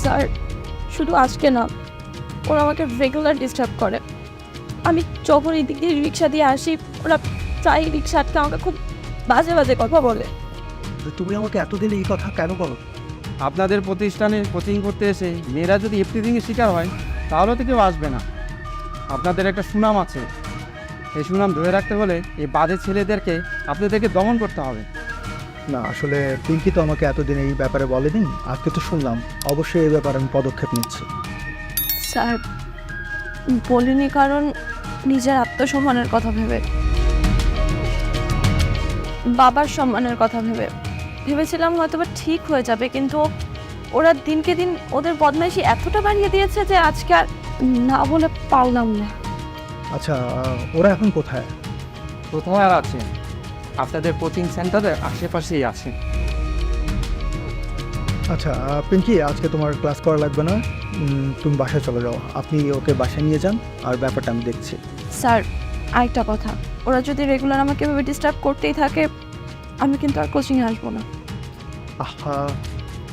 স্যার, শুধু আজকে না, ওরা আমাকে রেগুলার ডিস্টার্ব করে। আমি যখন এই দিক দিয়ে রিক্সা দিয়ে আসি, ওরা চাই রিক্সা আটকে আমাকে খুব বাজে বাজে কথা বলে। তুমি আমাকে এতদিন এই কথা কেন বলো? আপনাদের প্রতিষ্ঠানে কোচিং করতে এসে মেয়েরা যদি এফটিজিংয়ের শিকার হয় তাহলে তো কেউ আসবে না। আপনাদের একটা সুনাম আছে, এই সুনাম ধরে রাখতে হলে এই বাজে ছেলেদেরকে আপনাদেরকে দমন করতে হবে। না, আসলে পিঙ্কি তো আমাকে এতদিন এই ব্যাপারে বলেনি, আজকে তো শুনলাম। অবশ্যই এই ব্যাপারে আমি পদক্ষেপ নিচ্ছি। স্যার, বলিনি কারণ নিজের আত্মসম্মানের কথা ভেবে, বাবার সম্মানের কথা ভেবে ভেবেছিলাম হয়তো বা ঠিক হয়ে যাবে, কিন্তু ওরা দিনকে দিন ওদের বদমাইশি এতটা বাড়িয়ে দিয়েছে যে আজকে আর না বলে পারলাম না। আচ্ছা, ওরা এখন কোথায়? কোথায় আর আছে, আপনাদের কোচিং সেন্টারের আশেপাশেই আছে। আচ্ছা পিঙ্কি, আজকে তোমার ক্লাস করা লাগবে না, তুমি বাসায় চলে যাও। আপনি ওকে বাসায় নিয়ে যান, আর ব্যাপারটা আমি দেখছি। স্যার, আরেকটা কথা, ওরা যদি রেগুলার আমাকে এভাবে ডিস্টার্ব করতেই থাকে, আমি কিন্তু আর কোচিংয়ে আসবো না। আহা,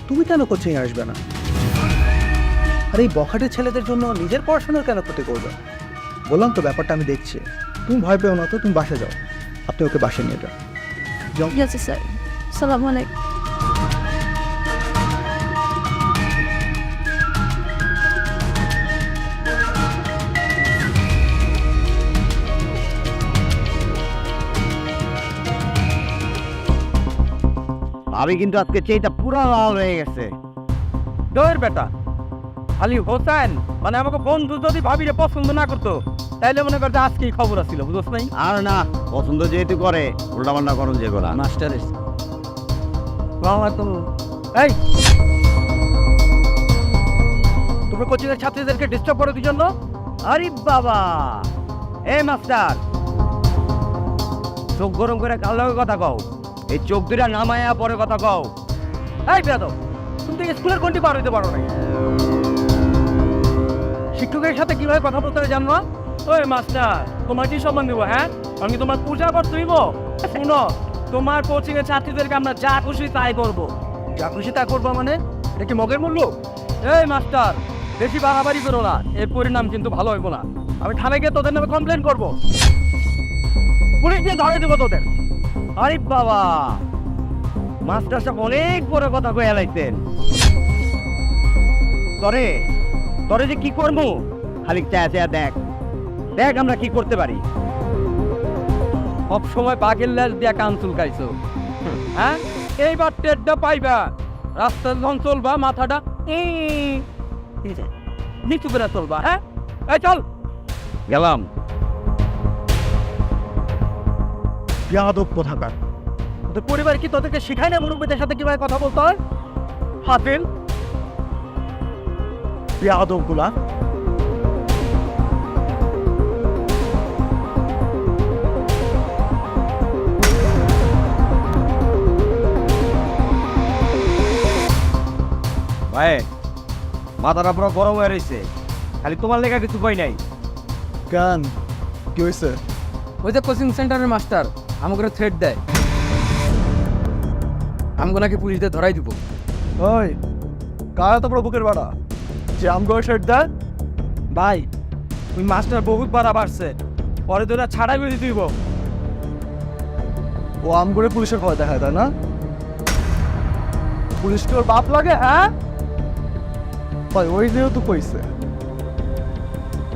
তুমি কেন কোচিংয়ে আসবে না? আর এই বখাটে ছেলেদের জন্য নিজের পড়াশোনার কেন ক্ষতি করবে? বললাম তো, ব্যাপারটা আমি দেখছি। তুমি ভয় পেও না তো, তুমি বাসায় যাও। আপনি ওকে বাসায় নিয়ে যান। ঠিক আছে স্যার, সালাম আলাইকুম। ভাবি কিন্তু আজকে চেয়েটা পুরো লাল হয়ে গেছে। দৌড় বেটা, আলী হোসেন মানে আমাকে বন্ধু যদি ভাবিরে পছন্দ না করতো তাইলে মনে করতে আজকেই খবর আসছিল, বুঝছ নাই? আর না, পছন্দ যেহেতু করে উল্টাপাল্টা করুন যেগুলা। মাস্টার এই, তোমরা কোচিং এর ছাত্রীদেরকে ডিস্টার্ব করো কি জন্য? আরে বাবা, এ মাস্টার, চোখ গরম করে কাল লগে কথা কও। এই চোখ দুটা নামায়া পরে কথা কও। এই বেয়াদব, তুমি তো স্কুলের কোনটি পার হইতে পারো না? শিক্ষকের সাথে কিভাবে কথা বলতে হয় জানো না? ওই মাস্টার, তোমার কি সম্মান দেবো? হ্যাঁ, আমি কি তোমার পূজা করতে হইব? শুনো, তোমার কোচিং এর ছাত্রীদেরকে আমরা যা খুশি তাই করবো। যা খুশি তাই করবো মানে এটা কি মগের মূল্য? এই মাস্টার, বেশি বাড়াবাড়ি করো না, এর পরিণাম কিন্তু ভালো হইব না। আমি থানায় গিয়ে তোদের নামে কমপ্লেন করবো, পুলিশ দিয়ে ধরে দেবো তোদের। আরে বাবা, মাস্টার সাহেব অনেক বড় কথা কয়ে এলাইছেন। তরে তরে যে কি করবো, খালি চায়া চায়া দেখ দেখ আমরা কি করতে পারি। সব সময় বাঘের ল্যাস দিয়া কান চুলকাইছো, হ্যাঁ? এইবার টেডটা পাইবা, রাস্তা যখন চলবা মাথাটা নিচু করে চলবা। হ্যাঁ, এই চল গেলাম। বেয়াদব কোথাকার! তোদের পরিবার কি তোদেরকে শেখায় না মুরব্বীদের সাথে কিভাবে কথা বলতে হয়? হাতিল বেয়াদব গুলা! হ্যাঁ মাথাটা পুরো গরম হয়ে রয়েছে, খালি তোমার লেখা কিছু কই নাই। গান কি হয়েছে? ওই যে কোচিং সেন্টারের মাস্টার আমাকে থ্রেট দেয়, আমাকে নাকি পুলিশদের ধরাই দিব। ওই কার এত বড় বুকের বাড়া যে আমগো শেড দেয়? ভাই ওই মাস্টার বহুত বাড়া বাড়ছে, পরে তোরা ছাড়াই বেরিয়ে দিব। ও আম করে পুলিশের ভয় দেখায়, তাই না? পুলিশকে ওর বাপ লাগে, হ্যাঁ? ভাই ওই যেহেতু কইছে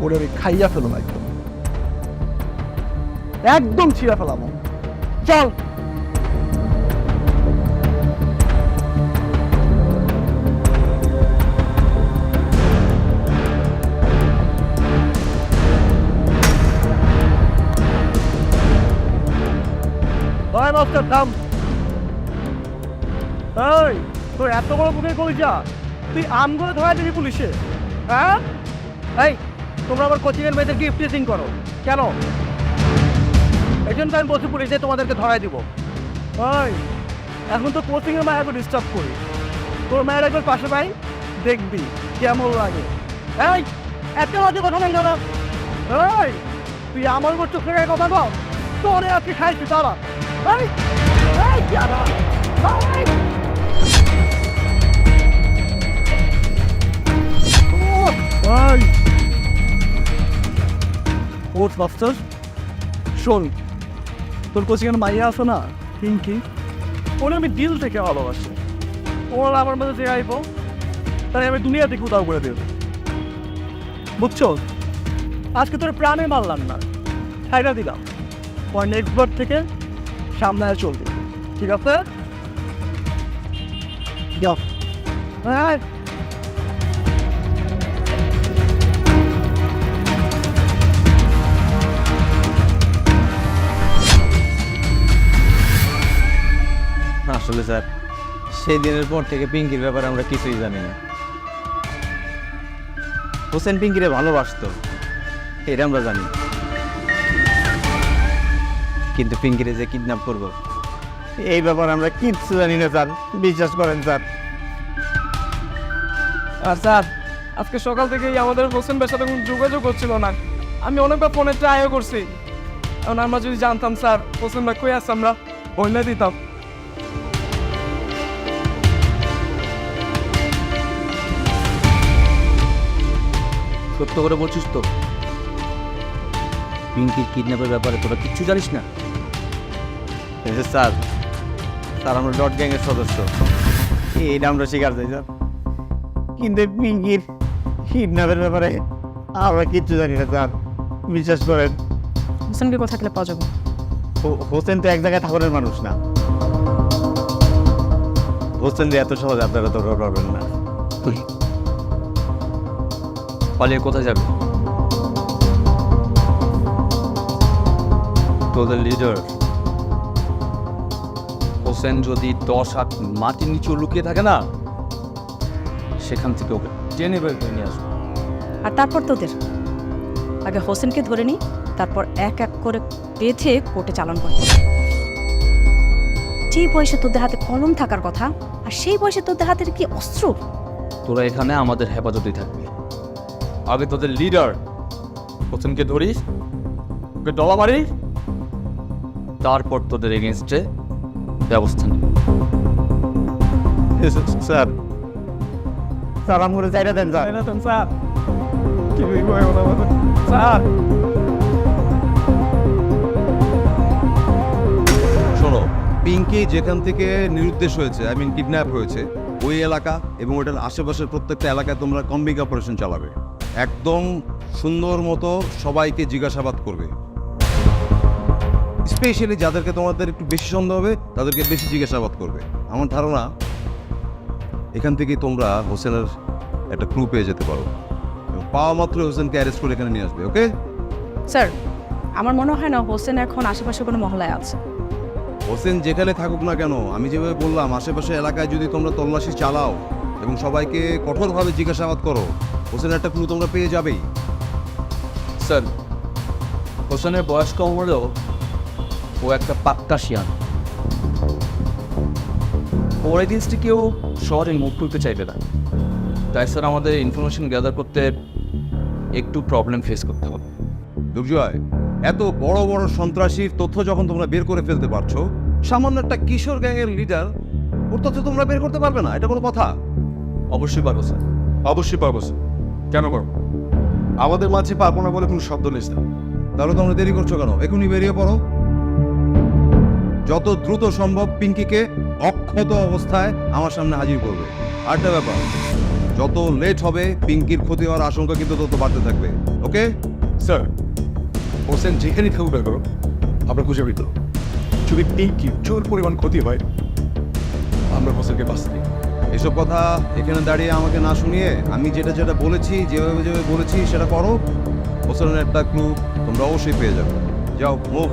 ওরে আমি খাইয়া ফেলুম, একদম একদম ছিঁড়া ফেলাম। চল ভাই মাস্টার থাম। এই তোর এত বড় বুকের কলিজা, তুই আম করে ধরা দিবি পুলিশে, হ্যাঁ? এই তোমরা আবার কোচিং এর মেয়েদেরকে ইফটিজিং করো কেন? এই জন্য আমি বলছি পুলিশে তোমাদেরকে ধরাই দিব। ওই এখন তো কোচিং এর মায়াকে ডিস্টার্ব করি, তোর মায়ের একবার পাশে পাই, দেখবি কেমন লাগে। এই এত বাজে কথা নাই দাদা। এই তুই আমার উপর চোখে গায়ে কথা বল, তোরে আজকে খাইছি তারা। এই এই যারা এই ওট মাস্টার শোন, তোর কোচিংয়ের মাইয়া আছে না পিঙ্কি, ওরে আমি দিল থেকে ভালোবাসি। ওর আমার মধ্যে যে আইব তাই আমি দুনিয়া থেকে উদাও করে দেব, বুঝছো? আজকে তোর প্রাণে মারলাম না, ছাইরা দিলাম। পর নেক্সট বার থেকে সামনে চলবে, ঠিক আছে? যাও। হ্যাঁ আসলে স্যার সেই দিনের পর থেকে পিঙ্কির ব্যাপারে আমরা কিছুই জানি না। হোসেন পিঙ্কিরে ভালোবাসতো এটা আমরা জানি, কিন্তু পিঙ্কিরে যে কিডন্যাপ করবো এই ব্যাপারে আমরা কিচ্ছু জানি না স্যার, বিশ্বাস করেন স্যার। আর স্যার আজকে সকাল থেকেই আমাদের হোসেন ভাইয়ের সাথে কোনো যোগাযোগ হচ্ছিল না, আমি অনেকবার ফোনে ট্রাইও করছি। এখন আমরা যদি জানতাম স্যার হোসেন ভাই কই আছে, আমরা বলে দিতাম। সত্য করে বলছিস তো? পিঙ্কির কিডন্যাপের ব্যাপারে তোরা কিচ্ছু জানিস না? স্যার স্যার আমরা ডট গ্যাংয়ের সদস্য, এটা আমরা স্বীকার চাই স্যার, কিন্তু পিঙ্কির কিডন্যাপের ব্যাপারে আমরা কিচ্ছু জানি না স্যার, বিশ্বাস করেন। হোসেনকে কোথা থেকে পাওয়া যাবে? হোসেন তো এক জায়গায় থাকার মানুষ না, হোসেন যে এত সহজে আপনারা তো পারবেন না। পালিয়ে কোথায় যাবে? তোদের লিডার হোসেন যদি 10 হাত মাটির নিচে লুকিয়ে থাকে না, সেখান থেকে ওকে টেনে বের করে নিয়ে আসবে। আর তারপর তোদের আগে হোসেনকে ধরে নি, তারপর এক এক করে বেঁধে কোর্টে চালান করবে। যেই বয়সে তোদের হাতে কলম থাকার কথা, আর সেই বয়সে তোদের হাতের কি অস্ত্র? তোরা এখানে আমাদের হেফাজতেই থাকবি। আগে তোদের লিডার হোসেনকে ধরিস, ওকে ডলা মারিস, তারপর তোদের এগেনস্টে ব্যবস্থা নেই। স্যার স্যার আমার চাইটা দেন স্যার। স্যার কি স্যার শোনো, পিঙ্কি যেখান থেকে নিরুদ্দেশ হয়েছে, আই মিন কিডন্যাপ হয়েছে, ওই এলাকা এবং ওটার আশেপাশের প্রত্যেকটা এলাকায় তোমরা কম্বিং অপারেশন চালাবে। একদম সুন্দর মতো সবাইকে জিজ্ঞাসাবাদ করবে, স্পেশালি যাদেরকে তোমাদের একটু বেশি সন্দেহ হবে তাদেরকে বেশি জিজ্ঞাসাবাদ করবে। আমার ধারণা এখান থেকেই তোমরা হোসেনের একটা ক্লু পেয়ে যেতে পারো, এবং পাওয়া মাত্র হোসেনকে অ্যারেস্ট করে এখানে নিয়ে আসবে। ওকে স্যার আমার মনে হয় না হোসেন এখন আশেপাশে কোনো মহলায় আছে। হোসেন যেখানে থাকুক না কেন, আমি যেভাবে বললাম আশেপাশে এলাকায় যদি তোমরা তল্লাশি চালাও এবং সবাইকে কঠোরভাবে জিজ্ঞাসাবাদ করো, হোসেনের একটা ক্লু তোমরা পেয়ে যাবেই। স্যার হোসেনের বয়স কম হলেও ও একটা পাক্কা শিয়ান। ওর এগেনস্টে কেউ শহরে মুখ তুলতে চাইবে না। তাই স্যার আমাদের ইনফরমেশন গ্যাদার করতে একটু প্রবলেম ফেস করতে হবে। দুর্জয়, এত বড় বড় সন্ত্রাসীর তথ্য যখন তোমরা বের করে ফেলতে পারছো, সামান্য একটা কিশোর গ্যাংয়ের লিডার ওর তথ্য তোমরা বের করতে পারবে না? এটা কোনো কথা? অবশ্যই পারবো স্যার। অবশ্যই পারবো স্যার। কেন পারবো? আমাদের মাঝে পারবো না বলে কোনো শব্দ নেই স্যার। তাহলে তোমরা দেরি করছো কেন? এখনই বেরিয়ে পড়ো। যত দ্রুত সম্ভব পিঙ্কিকে অক্ষত অবস্থায় আমার সামনে হাজির করবে। আরেকটা ব্যাপার, যত লেট হবে পিঙ্কির ক্ষতি হওয়ার আশঙ্কা কিন্তু তত বাড়তে থাকবে। ওকে স্যার, হোসেন যেখানেই থাকুক না করো, আমরা খুঁজে বের করব। যদি পিঙ্কি জোর পরিমাণ ক্ষতি হয়, আমরা হোসেনকে বাঁচতে দিই। এসব কথা এখানে দাঁড়িয়ে আমাকে না শুনিয়ে আমি যেটা যেটা বলেছি, যেভাবে যেভাবে বলেছি সেটা করো। হোসেনের একটা ক্লু তোমরা অবশ্যই পেয়ে যাবে। যাও, মুভ।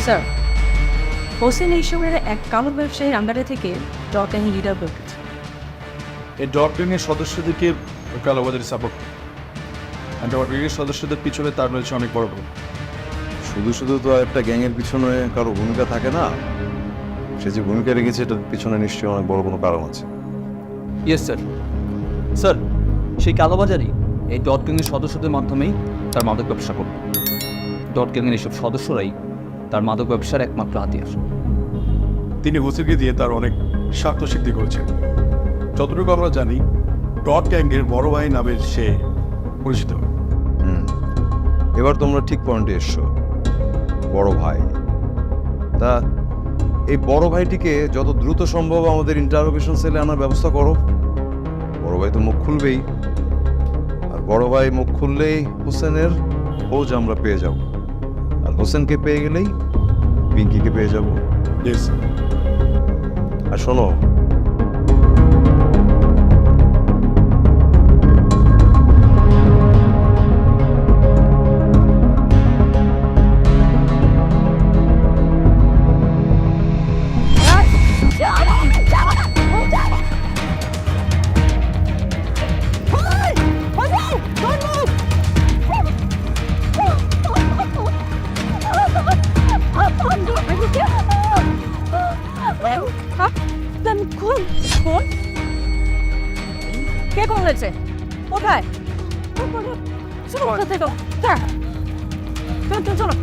স্যার, হোসেন এই সময়ের এক কালো ব্যবসায়ীর আন্ডারে থেকে ডট অ্যান্ড লিডার বলতেছে। এই ডট গ্যাংয়ের সদস্যদেরকে কালোবাজারে সাপোর্ট, আর ডট গ্যাংয়ের সদস্যদের পিছনে তার রয়েছে অনেক বড় ভূমিকা। শুধু শুধু তো একটা গ্যাংয়ের পিছনে কারো ভূমিকা থাকে না। সে যে ভূমিকা রেখেছে এটার পিছনে নিশ্চয়ই অনেক বড় কোনো কারণ আছে। Yes sir. স্যার, সেই কালোবাজারি এই ডট গ্যাংয়ের সদস্যদের মাধ্যমেই তার মাদক ব্যবসা করবে। ডট গ্যাংয়ের এইসব সদস্যরাই তার মাদক ব্যবসার একমাত্র হাতিয়ার। তিনি হোসেনকে দিয়ে তার অনেক স্বার্থসিদ্ধি করেছেন। যতটুকু আমরা জানি, ডট গ্যাংয়ের বড় ভাই নামে সে পরিচিত। এবার তোমরা ঠিক পয়েন্টে এসছো। বড় ভাই, তা এই বড় ভাইটিকে যত দ্রুত সম্ভব আমাদের ইন্টারোগেশন সেলে আনার ব্যবস্থা করো। বড় ভাই তো মুখ খুলবেই, আর বড় ভাই মুখ খুললেই হোসেনের খোঁজ আমরা পেয়ে যাব, আর হোসেনকে পেয়ে গেলেই পিঙ্কিকে পেয়ে যাব। ইয়েস। আর শোনো, কে কোন হয়েছে? কোথায়? চলো, চলো, চলো, চলো।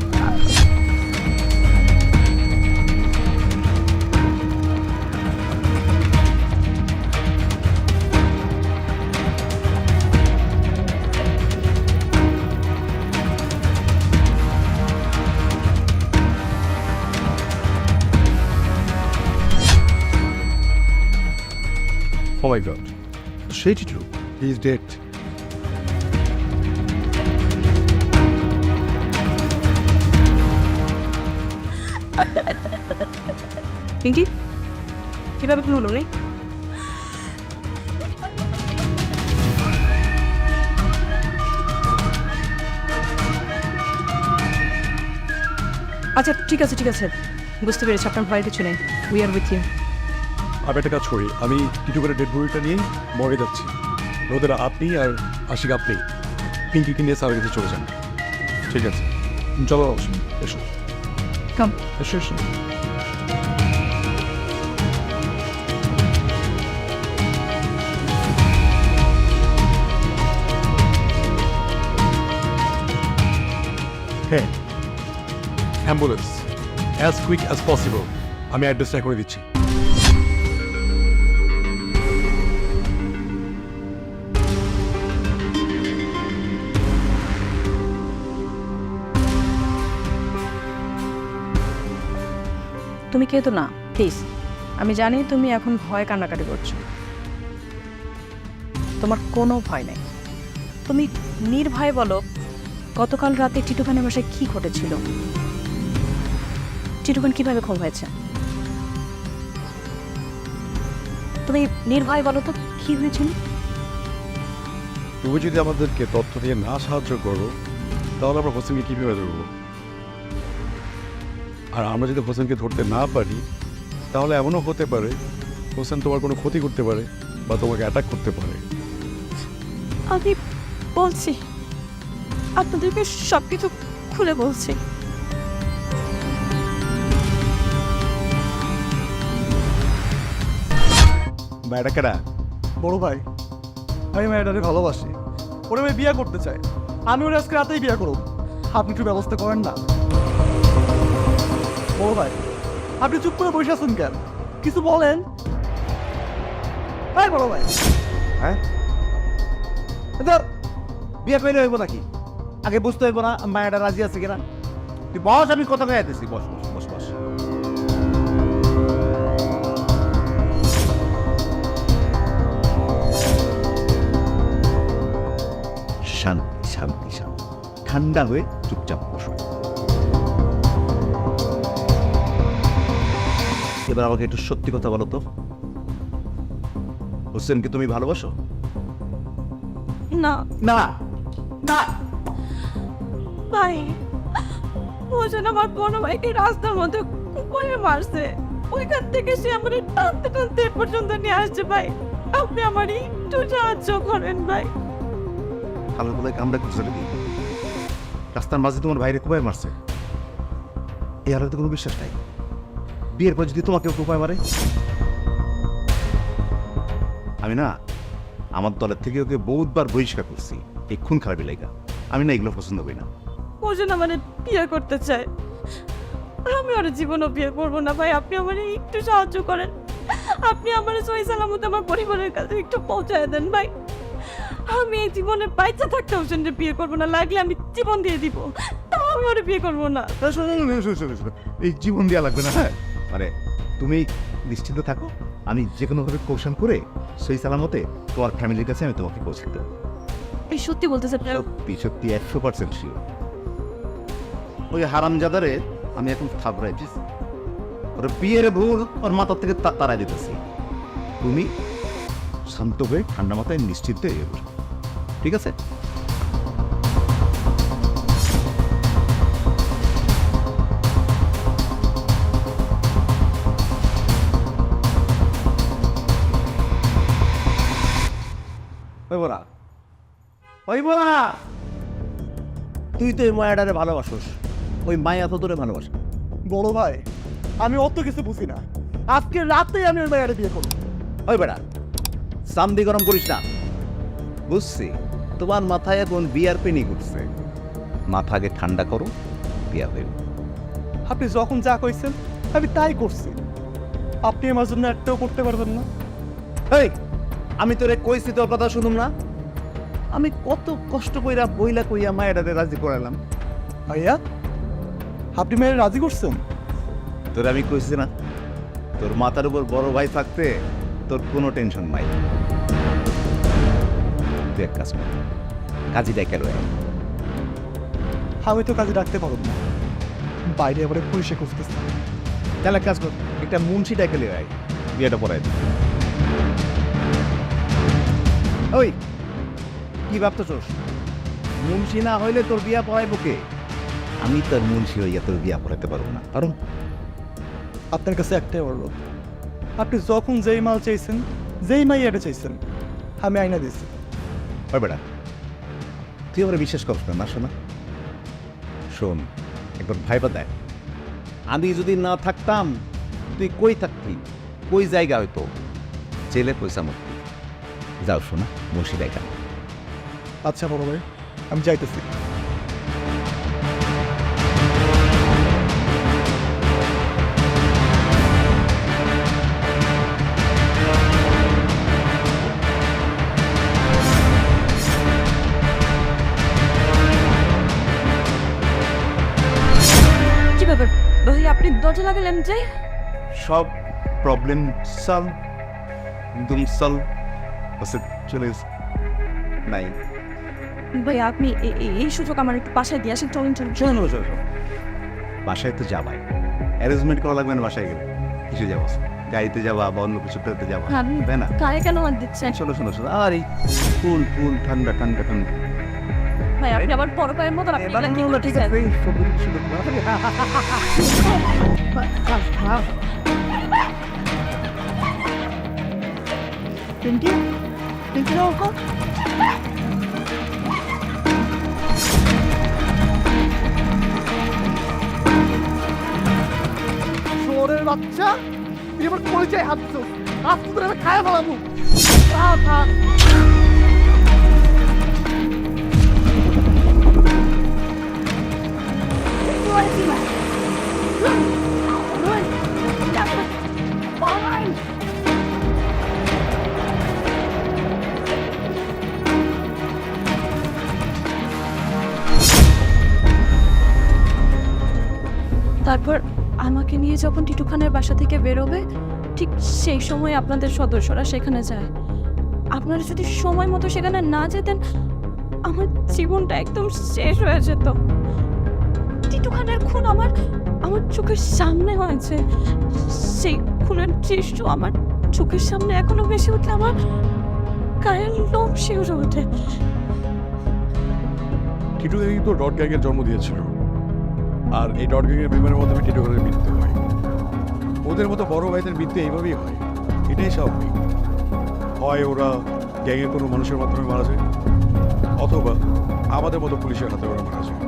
Oh my God. Shady true. He is dead. Pinki কিভাবে কি হলো রে? আচ্ছা ঠিক আছে বুঝতে পেরেছি, আপনার ভয়ের কিছু নেই। We are with you. আমি একটা কাজ করি, আমি টিটু করে ডেড বডিটা নিয়ে মরে যাচ্ছি। ওদের আপনি আর আশিক আপনি পিঙ্কিকে নিয়ে স্যারের কাছে চলে যান। ঠিক আছে, চলো এসো কাম। এসো এসো। হ্যাঁ, ambulance as quick as possible. আমি অ্যাড্রেসটা করে দিচ্ছি। তুমি কেউ তো না, প্লিজ। আমি জানি তুমি এখন ভয় কান্নাকাটি করছো, তোমার কোনো ভয় নেই। তুমি নির্ভয়ে বলো গতকাল রাতে টিটুখানের বাসায় কি ঘটেছিল, টিটুখান কিভাবে খুন হয়েছে। তুমি নির্ভয় বলো তো কি হয়েছিল। তুমি যদি আমাদেরকে তথ্য দিয়ে না সাহায্য করো তাহলে আমরা হোসেনকে কীভাবে ধরবো? আর আমরা যদি হোসেনকে ধরতে না পারি তাহলে এমনও হতে পারে হোসেন তোমার কোনো ক্ষতি করতে পারে বা তোমাকে অ্যাটাক করতে পারে। আমি বলছি, আপনাদেরকে সব কিছু খুলে বলছি। মেয়েটা কেডা? বড় ভাই, আমি মেয়েটারে ভালোবাসি, ওরে আমি বিয়ে করতে চাই। আমি ওর আজকে রাতেই বিয়ে করব, আপনি একটু ব্যবস্থা করেন না। বড় ভাই, আপনি চুপ করে বসে আছেন কেন? কিছু বলেন। হ্যাঁ বড় ভাই, হ্যাঁ ধর, বিয়ে করলে হইব নাকি? আগে বুঝতে হইব না মায়াটা রাজি আছে কিনা? তুই বস, আমি কথা কয়ে আইতেছি। বস বস বস বস। শান্তি শান্তি শান্তি, ঠান্ডা হয়ে চুপচাপ বসো। এবার আমাকে একটু সত্যি কথা বলো তো, হোসেনকে তুমি ভালোবাসো? না না না, ভাই, ও যেন আমার বড় ভাইকে রাস্তার মধ্যে কুকুরে মারছে, ওইখান থেকে সে আমার টানতে টানতে এ পর্যন্ত নিয়ে আসছে। ভাই আপনি আমার একটু সাহায্য করেন ভাই। খালের বলে কামড়া খুঁজে দিই, রাস্তার মাঝে তোমার ভাইরে কুপায় মারছে। এই আলোতে কোনো বিশ্বাস নাই। বিয়ের পর যদি তোমাকে কুপায় মারে, আমি না আমার দলের থেকে ওকে বহুতবার বহিষ্কার করছি এই খুন খারাপি লাইগা। আমি না এগুলো পছন্দ করি না। ও যেন আমার বিয়ে করতে চায়, আমি আর জীবনও বিয়ে করবো না। ভাই আপনি আমার একটু সাহায্য করেন, আপনি আমার সহি সালামত আমার পরিবারের কাছে একটু পৌঁছায় দেন ভাই। আমি এই জীবনে বাচ্চা থাকতে হোসেনকে বিয়ে করবো না, লাগলে আমি জীবন দিয়ে দিব, তাও আমি ওরে বিয়ে করবো না। এই জীবন দেওয়া লাগবে না। হ্যাঁ মানে তুমি নিশ্চিন্ত থাকো, আমি যে কোনোভাবে কৌশল করে সেই সালামতে তোমার ফ্যামিলির কাছে আমি তোমাকে পৌঁছে দেবো। এই সত্যি বলতেছে? সত্যি সত্যি 100% শিওর। ওই হারামজাদারে আমি এখন থাবড়াই দিচ্ছি, ওর বিয়ের ভুল ওর মাথার থেকে তাড়াই দিতেছি। তুমি শান্ত হয়ে ঠান্ডা মাথায় নিশ্চিন্তে এগিয়ে বসো, ঠিক আছে? হইব না, হইব না। তুই তো ওই মায়াটারে ভালোবাসোস, ওই মায়া তো তোরে ভালোবাসে। বড় ভাই, আমি অত কিছু বুঝি না। আজকে রাতেই আমি ওই মেয়েটারে বিয়ে করবো। ওই বেটা, সামদি গরম করিস না। বুঝছি তোমার মাথায় এখন বিয়ার পেনি ঘুরছে, মাথা আগে ঠান্ডা করো, বিয়া হইব। আপনি যখন যা কইছেন আমি তাই করছি, আপনি আমার জন্য একটাও করতে পারবেন না। এই আমি তোরে কইছি, তোর কথা শুনুম না? আমি কত কষ্ট কইরা বইলা কইয়া মায়েরারে রাজি করালাম। ভাইয়া, আপনি মেয়ের রাজি করছেন? তোর আমি কইছি না, তোর মাথার উপর বড় ভাই থাকতে তোর কোনো টেনশন নাই। তুই এক কাজ কর, কাজী ডেকে রয়ে আমি তো কাজে ডাকতে পারব না, বাইরে এবারে পুলিশে খুঁজতেছে। তাহলে এক কাজ কর, একটা মুন্সি ডেকে লয়ে আয়, বিয়েটা পড়াই দে। ওই কি ভাবতেছোস? মুন্সি না হইলে তোর বিয়া পড়াইব কে? আমি তোর মুন্সি হইয়া তোর বিয়া পড়াইতে পারবো না। কারণ আপনার কাছে একটাই অনুরোধ, আপনি যখন যেই মাল চাইছেন, যেই মাইয়াটা চাইছেন, আমি আইনা দিয়েছি। ওই বেটা, তুই আমার বিশ্বাস করছ না? শোনা শোন, একবার ভাইবা দেয়, আমি যদি না থাকতাম তুই কই থাকতি, কই জায়গা হয়তো জেলে পয়সা মুক্তি। যাও শোনা, মুন্সি দেখা। আচ্ছা বড় ভাই, আমি যাইতেছি। কি ব্যাপার ভাই, আপনি দরজা লাগালেন যে? সব প্রবলেম সলভ, একদম সলভ আছে, চলে গেছে। নাই ভাই আপনি এই সুযোগ আমার একটু বাসায় দিয়ে আসেন। চলুন চলুন। শোনো শোনো, বাসায় তো যাবাই, অ্যারেঞ্জমেন্ট করা লাগবে না। বাসায় গেলে কিছু যাবো, গাড়িতে যাবা বা অন্য কিছু করতে যাবা, তাই না? গায়ে কেন হাত দিচ্ছেন? শোনো শোনো শোনো, আর এই ফুল ফুল ঠান্ডা ঠান্ডা ঠান্ডা। ভাই আপনি আবার বড় ভাইয়ের মতন আপনি এগুলা কি করতেছেন? শহরের বাচ্চা, তুই আমার পরিচয় হাঁটছো, আজ তোদের আমি খায় ফেলাবো। তারপর আমাকে নিয়ে যখন টিটু খানের বাসা থেকে বেরোবে, ঠিক সেই সময় আপনাদের সদস্যরা সেখানে যায়। আপনারা যদি সময় মতো সেখানে না যেতেন, আমার জীবনটা একদম শেষ হয়ে যেত। টিটু খানের খুন আমার চোখের সামনে হয়েছে। সেই খুনের দৃশ্য আমার চোখের সামনে এখনো বেশি উঠলে আমার গায়ের লোম শিউরে ওঠে। টিটু দেখি তো ডট গ্যাংয়ের জন্ম দিয়েছিল, আর এই ডট গ্যাংয়ের মেম্বারের মাধ্যমে টিটু খানের মৃত্যু হয়। ওদের মতো বড় ভাইদের মৃত্যু এইভাবেই হয়, এটাই স্বাভাবিক। হয় ওরা গ্যাংয়ের কোনো মানুষের মাধ্যমে মারা যায়, অথবা আমাদের মতো পুলিশের হাতে ওরা মারা যায়।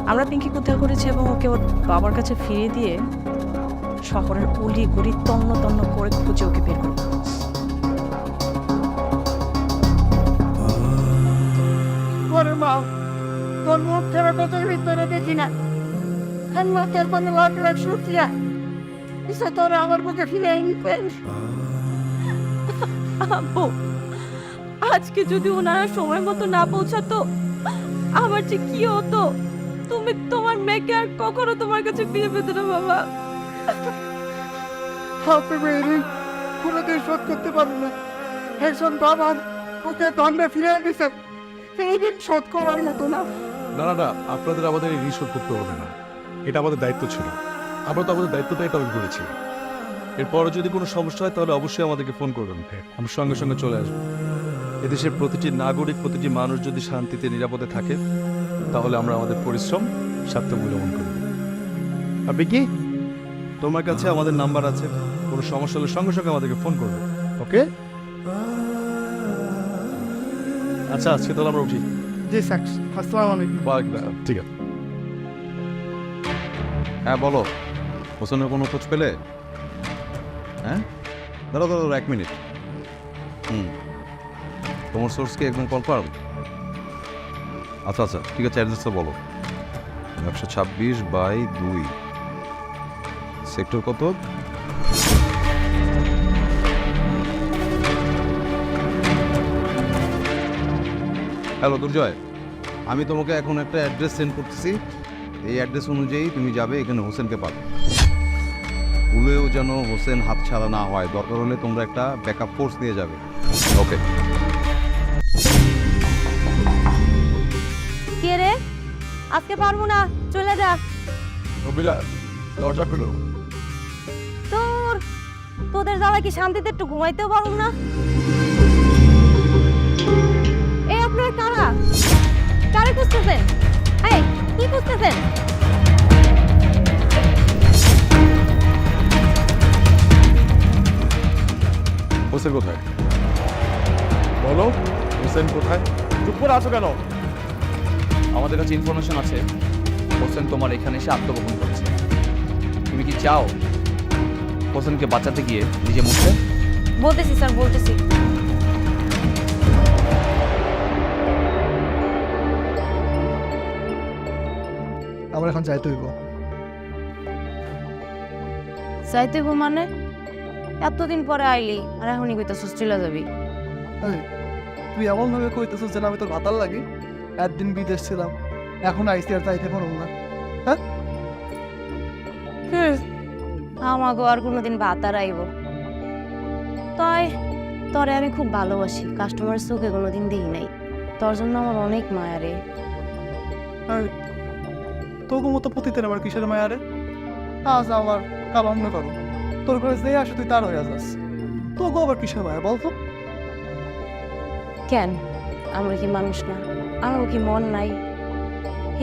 আমরা পিঙ্কি উদ্ধার করেছি এবং ওকে ওর বাবার কাছে ফিরিয়ে দিয়ে শহরের অলি গলি তন্ন তন্ন করে খুঁজে ওকে বের করবো। মা, তোর মুখ থেকে তোর ভিতরে দেখি না, মুখের কোনো লাখ লাখ শুক্রিয়া, ইসে তোরা আমার বুকে ফিরে নিতেন। আব্বু, আজকে যদি ওনারা সময় মতো না পৌঁছাতো, আমার যে কি হতো। তুমি তোমার মেয়েকে আর কখনো তোমার কাছে বিয়ে পেতে না বাবা। হাতে মেরে কোনোদিন শোধ করতে পারবো না। একজন বাবার ওকে দণ্ডে ফিরে দিছে, সেই দিন শোধ করার মতো না। না না না, আপনাদের আমাদের এই ঋণ শোধ করতে হবে না, এটা আমাদের দায়িত্ব ছিল। আমরা তো আমাদের দায়িত্বটাই পালন করেছি। এরপরে যদি কোনো সমস্যা হয় তাহলে অবশ্যই আমাদেরকে ফোন করবেন, আমরা সঙ্গে সঙ্গে চলে আসবো। এদেশের প্রতিটি নাগরিক, প্রতিটি মানুষ যদি শান্তিতে নিরাপদে থাকে, তাহলে আমরা আমাদের পরিশ্রম সার্থক মূল্যবান করব। আপনি কি, তোমার কাছে আমাদের নাম্বার আছে, কোনো সমস্যা হলে সঙ্গে সঙ্গে আমাদেরকে ফোন করবে, ওকে? আচ্ছা, আজকে তাহলে আমরা উঠি। জি স্যার, আসসালামু আলাইকুম। ঠিক আছে। হ্যাঁ বলো, হোসেনের কোনো খোঁজ পেলে? হ্যাঁ, দাঁড়াও দাঁড়াও 1 মিনিট। তোমার সোর্সকে একদম কনফার্ম? আচ্ছা আচ্ছা, ঠিক আছে, অ্যাড্রেসটা বলো। 126/2 সেক্টর কত? হ্যালো দুর্জয়, আমি তোমাকে এখন একটা অ্যাড্রেস সেন্ড করতেছি। এই অ্যাড্রেস অনুযায়ী তুমি যাবে, এখানে হোসেনকে পাবে। ভুলেও যেন হোসেন হাতছাড়া না হয়, দরকার হলে তোমরা একটা ব্যাকআপ ফোর্স নিয়ে যাবে। ওকে। কে রে? আজকে পারবো না, চলে যা। রবিলা, দরজা খুলো। তোদের জ্বালা কি শান্তিতে একটু ঘুমাইতেও পারবো না? এই আপনার কারা? কারে খুঁজতেছেন? এই কি খুঁজতেছেন? হোসেন কোথায়? বলো, হোসেন কোথায়? চুপ করে আছো কেন? আমাদের কাছে ইনফরমেশন আছে হোসেন তোমার এখানে এসে আত্মগোপন করেছে। তুমি কি চাও হোসেনকে বাঁচাতে গিয়ে নিজে মরতে? বলতেছি স্যার, বলতেছি। আমার এখন যাইতে হইব। যাইতে গো মানে? এতদিন পরে আইলি আর এখনই কইতাছিস চলে যাবি? এই, তুই এমন ভাবে কইতেছিস যেন আমি তোর ভাতার লাগি। একদিন বিদেশ ছিলাম, এখন আইসি আর যাইতে পারবো না। আমাকে আর কোনোদিন ভাতার আইব? তাই তোরে আমি খুব ভালোবাসি, কাস্টমারের চোখে কোনোদিন দিই নাই। তোর জন্য আমার অনেক মায়া রে। তোকে মতো পতিতের আমার কিসের মায়া রে? আজ আমার কাল অন্য করো, তোর ঘরে যে আসে তুই তার হয়ে যাস। তোকে আবার কিসের মায়া বলতো? কেন আমরা কি মানুষ না? আমার কি মন নাই?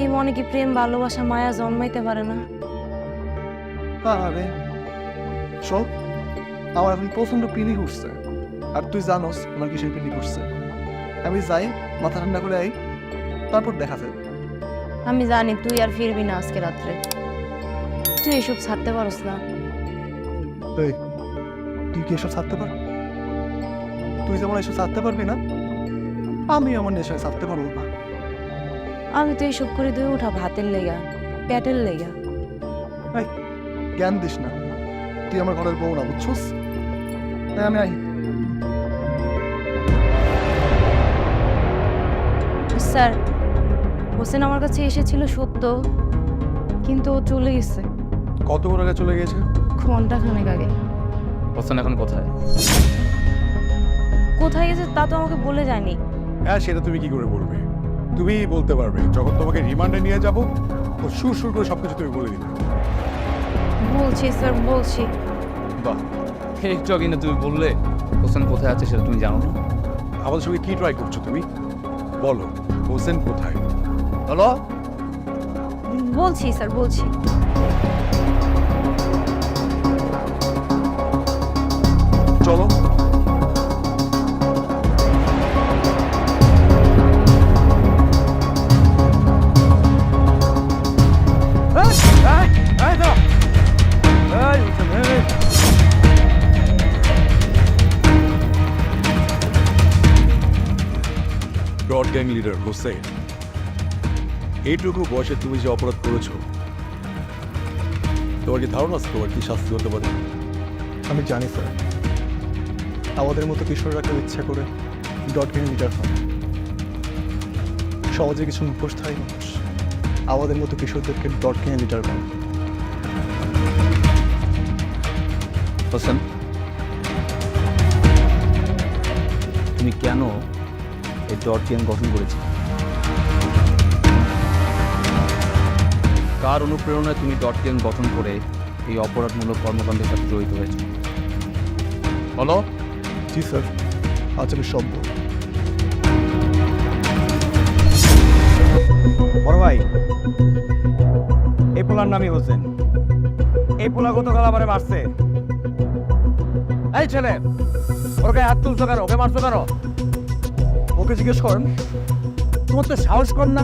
এই মনে কি প্রেম, ভালোবাসা, মায়া জন্মাইতে পারে না? আরে শোন, আমার এখন প্রচন্ড পিনি উঠছে, আর তুই জানোস আমার কিসের পিনি উঠছে। আমি যাই, মাথা ঠান্ডা করে আই, তারপর দেখা যাবে। আমি জানি তুই আর ফিরবি না আজকে রাত্রে। তুই এসব ছাড়তে পারস না। এই, তুই কি এসব ছাড়তে পার? তুই যেমন এসব ছাড়তে পারবি না, আমি আমার নেশায় ছাড়তে পারবো না। আমি তো এইসব করে দুই উঠা ভাতের লেগা, পেটের লেগা। জ্ঞান দিস না, তুই আমার ঘরের বউ না, বুঝছস? তাই আমি আই। স্যার, হোসেন আমার কাছে এসেছিল সত্য, কিন্তু ও চলে গেছে কতক্ষণ আগে চলে গিয়েছে? ঘন্টাখানেক আগে। হোসেন এখন কোথায়? কোথায় গেছে তা তো আমাকে বলে যায়নি। হ্যাঁ, সেটা তুমি কি করে বলবে? তুমি বলতে পারবে যখন তোমাকে রিমান্ডে নিয়ে যাবো, তো সুর সুর করে সবকিছু তুমি বলে দিবে। বলছি স্যার, বলছি। বাহ, একটু আগে না তুমি বললে হোসেন কোথায় আছে সেটা তুমি জানো না? আমাদের সঙ্গে কি ট্রাই করছো তুমি? বলো, হোসেন কোথায়? হ্যালো, বলছি স্যার, বলছি। চলো। ব্রড গ্যাং লিডার হোসেন, এইটুকু বয়সে তুমি যে অপরাধ করেছো, তোমার কি ধারণা আছে তোমার কি শাস্তি হতে পারে? আমি জানি স্যার, আমাদের মতো কিশোররা কেউ ইচ্ছা করে ডট গেম লিডার হয়। সমাজে কিছু মুখোশধারী মানুষ আমাদের মতো কিশোরদেরকে ডট গেম লিডার বানায়। হোসেন, তুমি কেন এই ডট গ্যাং গঠন করেছি? কার অনুপ্রেরণায় তুমি ডট গ্যাং গঠন করে এই অপরাধমূলক কর্মকাণ্ডের সাথে জড়িত হয়েছে? বলো। জি স্যার, আজ আমি সব বলব। বড় ভাই, এই পোলার নামই হোসেন। এই পোলা গতকাল আমারে মারছে। এই ছেলে, ওর গায়ে হাত তুলছো কেন? ওকে মারছো কেন? ওকে জিজ্ঞেস করেন। তোমার তো সাহস কর না,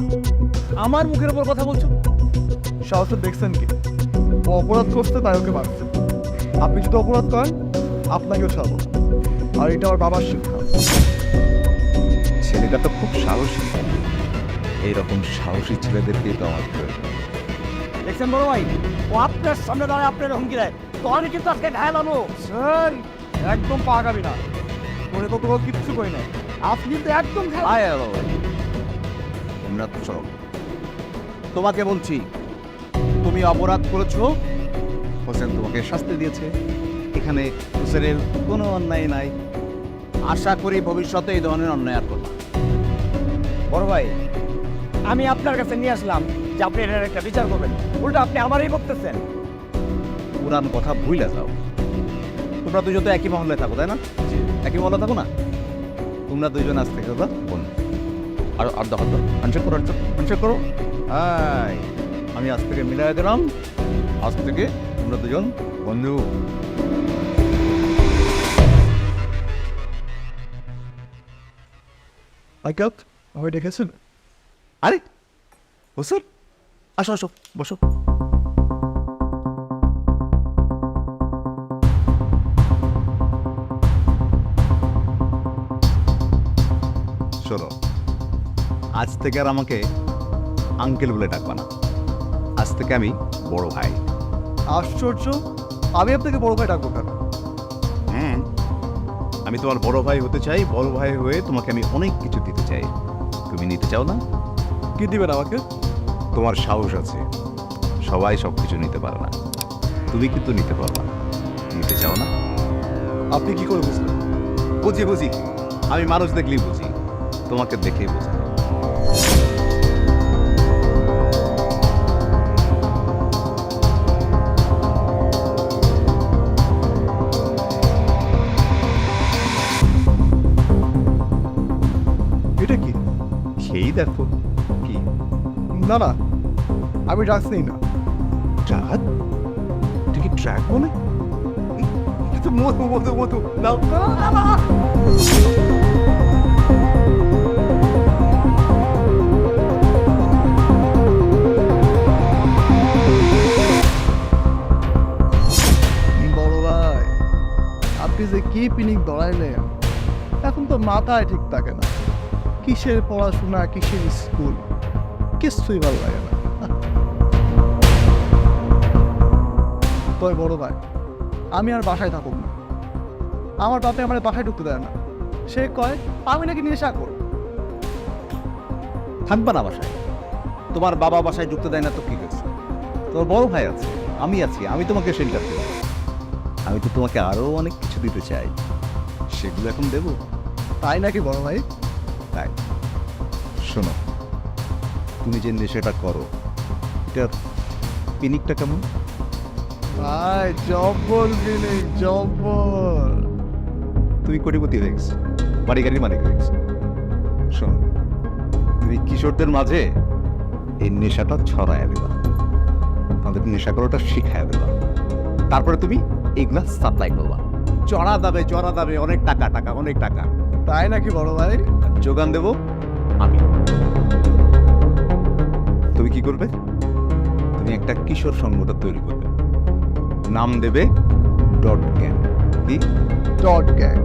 আমার মুখের উপর কথা বলছো। সাহসে দেখছেন কি? ও অপরাধ করতে, তাই ওকে মারছে। আপনি যদি অপরাধ করেন, আপনাকেও ছাড়বো। আর এটা আমার বাবার শিক্ষা। ছেলেটা তো খুব সাহসী, এইরকম সাহসী ছেলেদেরকেই তো আমার প্রয়োজন। দেখছেন বড় ভাই, ও আপনার সামনে দাঁড়ায় আপনার হুমকি দেয়। তোর কিন্তু আজকে ঘায়াল হবো। স্যার, একদম পাগাবি না। তোরে তো কোনো কিচ্ছু করি নাই। আপনি তো একদম ঘায়াল। তোমরা তো সব, তোমাকে বলছি, তুমি অপরাধ করেছো, হোসেন তোমাকে শাস্তি দিয়েছে, এখানে হোসেনের কোনো অন্যায় নাই। আশা করি ভবিষ্যতে এই ধরনের অন্যায় আর করবা। বড় ভাই, আমি আপনার কাছে নিয়ে আসলাম যে আপনি এটার একটা বিচার করবেন, উল্টো আপনি আমারই বলতেছেন। পুরান কথা ভুলে যাও। তোমরা দুজন তো একই মহল্লায় থাকো, তাই না? একই মহল্লা থাকো না? তোমরা দুজন আজ থেকে বোন। আর আর্ধ হাত হ্যান্ডশেক করো, হ্যান্ডশেক করো। হাই, আমি আজ থেকে মিলাই দিলাম, আজ থেকে তোমরা দুজন বন্ধু। আইকাপ আমায় ডেকেছেন? আরে হোসেন, আসো আসো, বসো। শোনো, আজ থেকে আর আমাকে আঙ্কেল বলে ডাকবা না, আজ থেকে আমি বড় ভাই। আশ্চর্য, আমি আপনাকে বড় ভাই ডাকবো কেন? হ্যাঁ, আমি তোমার বড় ভাই হতে চাই, বড় ভাই হয়ে তোমাকে আমি অনেক কিছু দিতে চাই। তুমি নিতে চাও না? কি দিবেন আমাকে? তোমার সাহস আছে, সবাই সব কিছু নিতে পারে না, তুমি কিন্তু নিতে পারবা। নিতে চাও না? আপনি কি করে বুঝলেন? বুঝি বুঝি, আমি মানুষ দেখলেই বুঝি, তোমাকে দেখেই বুঝি। এটা কি? সেই দেখো কি। না না, আমি ড্রাগস নিই না। ট্রাক? এটা কি ট্রাক বলে? এটা তো মধু মধু মধু। নাও, নাও, নাও, নাও। বড় ভাই, আপনি যে কি পিনিক ধরাইলেন, এখন তো মাথায় ঠিক থাকে না। কিসের পড়াশোনা, কিসের স্কুল, কিছুই ভালো লাগে না। তবে বড় ভাই, আমি আর বাসায় থাকুক না। আমার বাপে আমার বাসায় ঢুকতে দেয় না। সে কয় আমি নাকি নেশা করি। থাকবা না বাসায়? তোমার বাবা বাসায় ঢুকতে দেয় না তো কি হয়েছে? তোমার বড় ভাই আছে, আমি আছি, আমি তোমাকে শেল্টার দেবো। আমি তো তোমাকে আরো অনেক কিছু দিতে চাই, সেগুলো এখন দেবো। তাই নাকি বড় ভাই? তাই শোনো, তুমি যে নেশাটা করো, এটার পিনিকটা কেমন? ভাই জব্বর পিনিক, জব্বর। তুমি কোটিপতি হয়ে গেছো, বাড়ি গাড়ির মালিক হয়ে গেছো। শোনো, তুমি কিশোরদের মাঝে এই নেশাটা ছড়ায় দেবা, তাদের নেশা করাটা শিখায় দেবা, তারপরে তুমি এইগুলা সাপ্লাই করবা। চড়া দাবে, অনেক টাকা, টাকা অনেক টাকা। তাই নাকি বড় ভাই? যোগান দেব আমি। তুমি কি করবে? তুমি একটা কিশোর সংগঠন তৈরি করবে, নাম দেবে ডট গ্যাং। কি? Dot gang.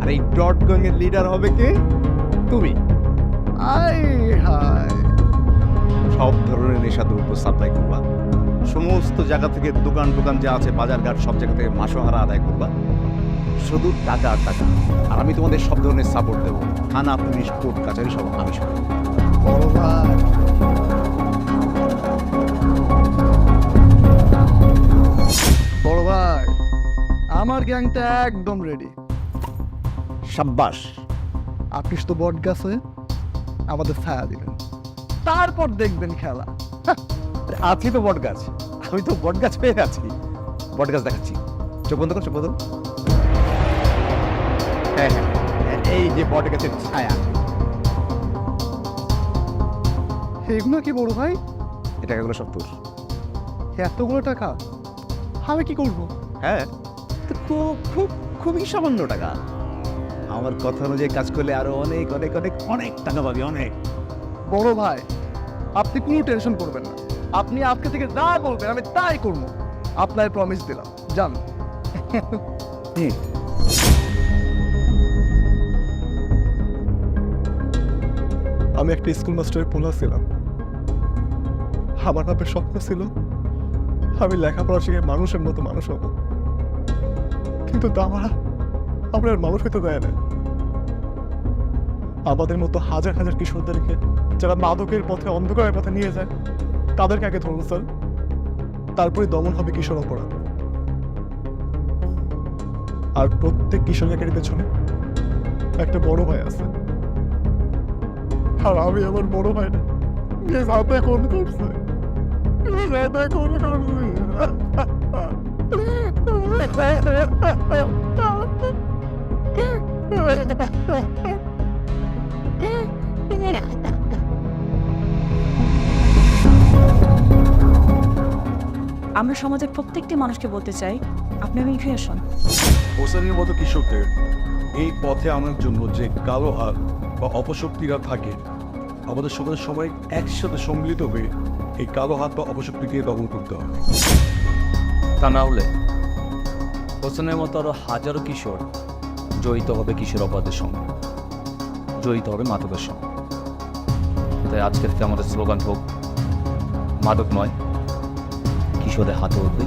আর এই ডট গ্যাং এর লিডার হবে কে? তুমি। আই হাই, সব ধরনের নেশা দ্রব্য সাপ্লাই করবা, সমস্ত জায়গা থেকে দোকান টোকান যা আছে, বাজার ঘাট, সব জায়গা থেকে মাসোহারা আদায় করবা, শুধু টাকা আর টাকা। আর আমি তোমাদের সব ধরনের সাপোর্ট দেবো, থানা, পুলিশ, কোর্ট কাছারি সব আমি সব। বড় ভাই, বড় ভাই, আমার গ্যাংটা একদম রেডি। সাব্বাস। আপনি শুধু বট গাছে আমাদের ছায়া দিবেন, তারপর দেখবেন খেলা। আছি তো বট গাছ, আমি তো বট গাছ পেয়ে আছি। বট গাছ দেখাচ্ছি, চোখ বন্ধ কর, চোখ বন্ধ। হ্যাঁ হ্যাঁ, এই যে বট গাছের ছায়া। এগুলো কি বড় ভাই? এই টাকাগুলো সব তোর। এতগুলো টাকা আমি কি করব? হ্যাঁ, তো খুব খুব খুবই সামান্য টাকা। আমার কথা অনুযায়ী কাজ করলে আরো অনেক অনেক অনেক অনেক টাকা পাবি, অনেক। বড় ভাই, আপনি কোনো টেনশন করবেন না। আপনি আজকে থেকে যা বলবেন আমি তাই করবো। আপনার প্রমিস দিলাম, যান। আমি একটা স্কুল মাস্টারের পোলা ছিলাম। আমার বাপের স্বপ্ন ছিল আমি লেখাপড়া শিখে মানুষের মতো মানুষ হব, কিন্তু তারা আপনার মানুষ হইতে দেয় না। আমাদের মতো হাজার হাজার কিশোরদেরকে যারা মাদকের পথে, অন্ধকারের পথে নিয়ে যায়, তাদেরকে আগে ধরুন স্যার, তারপরে দমন হবে কিশোর অপরাধ। আর প্রত্যেক কিশোর একাডেমির পেছনে একটা বড় ভাই আছে। আর আমি আমার বড় ভাই না নিজ হাতে খুন করছে। নিজ হাতে খুন আমরা সমাজের প্রত্যেকটি মানুষকে বলতে চাই আপনি এগিয়ে আসুন। হোসেনের মতো কিশোরদের এই পথে আনার জন্য যে কালো হাত বা অপশক্তিরা থাকে, আমাদের সমাজের সবাই একসাথে সম্মিলিত হয়ে এই কালো হাত বা অপশক্তিকে দমন করতে হবে। তা না হলে হোসেনের মতো আরো হাজারো কিশোর জড়িত হবে কিশোর অপরাধের সঙ্গে, জড়িত হবে মাদকের সঙ্গে। তাই আজকের থেকে আমাদের স্লোগান হোক, মাদক নয়, কিশোরের হাতে উঠবে।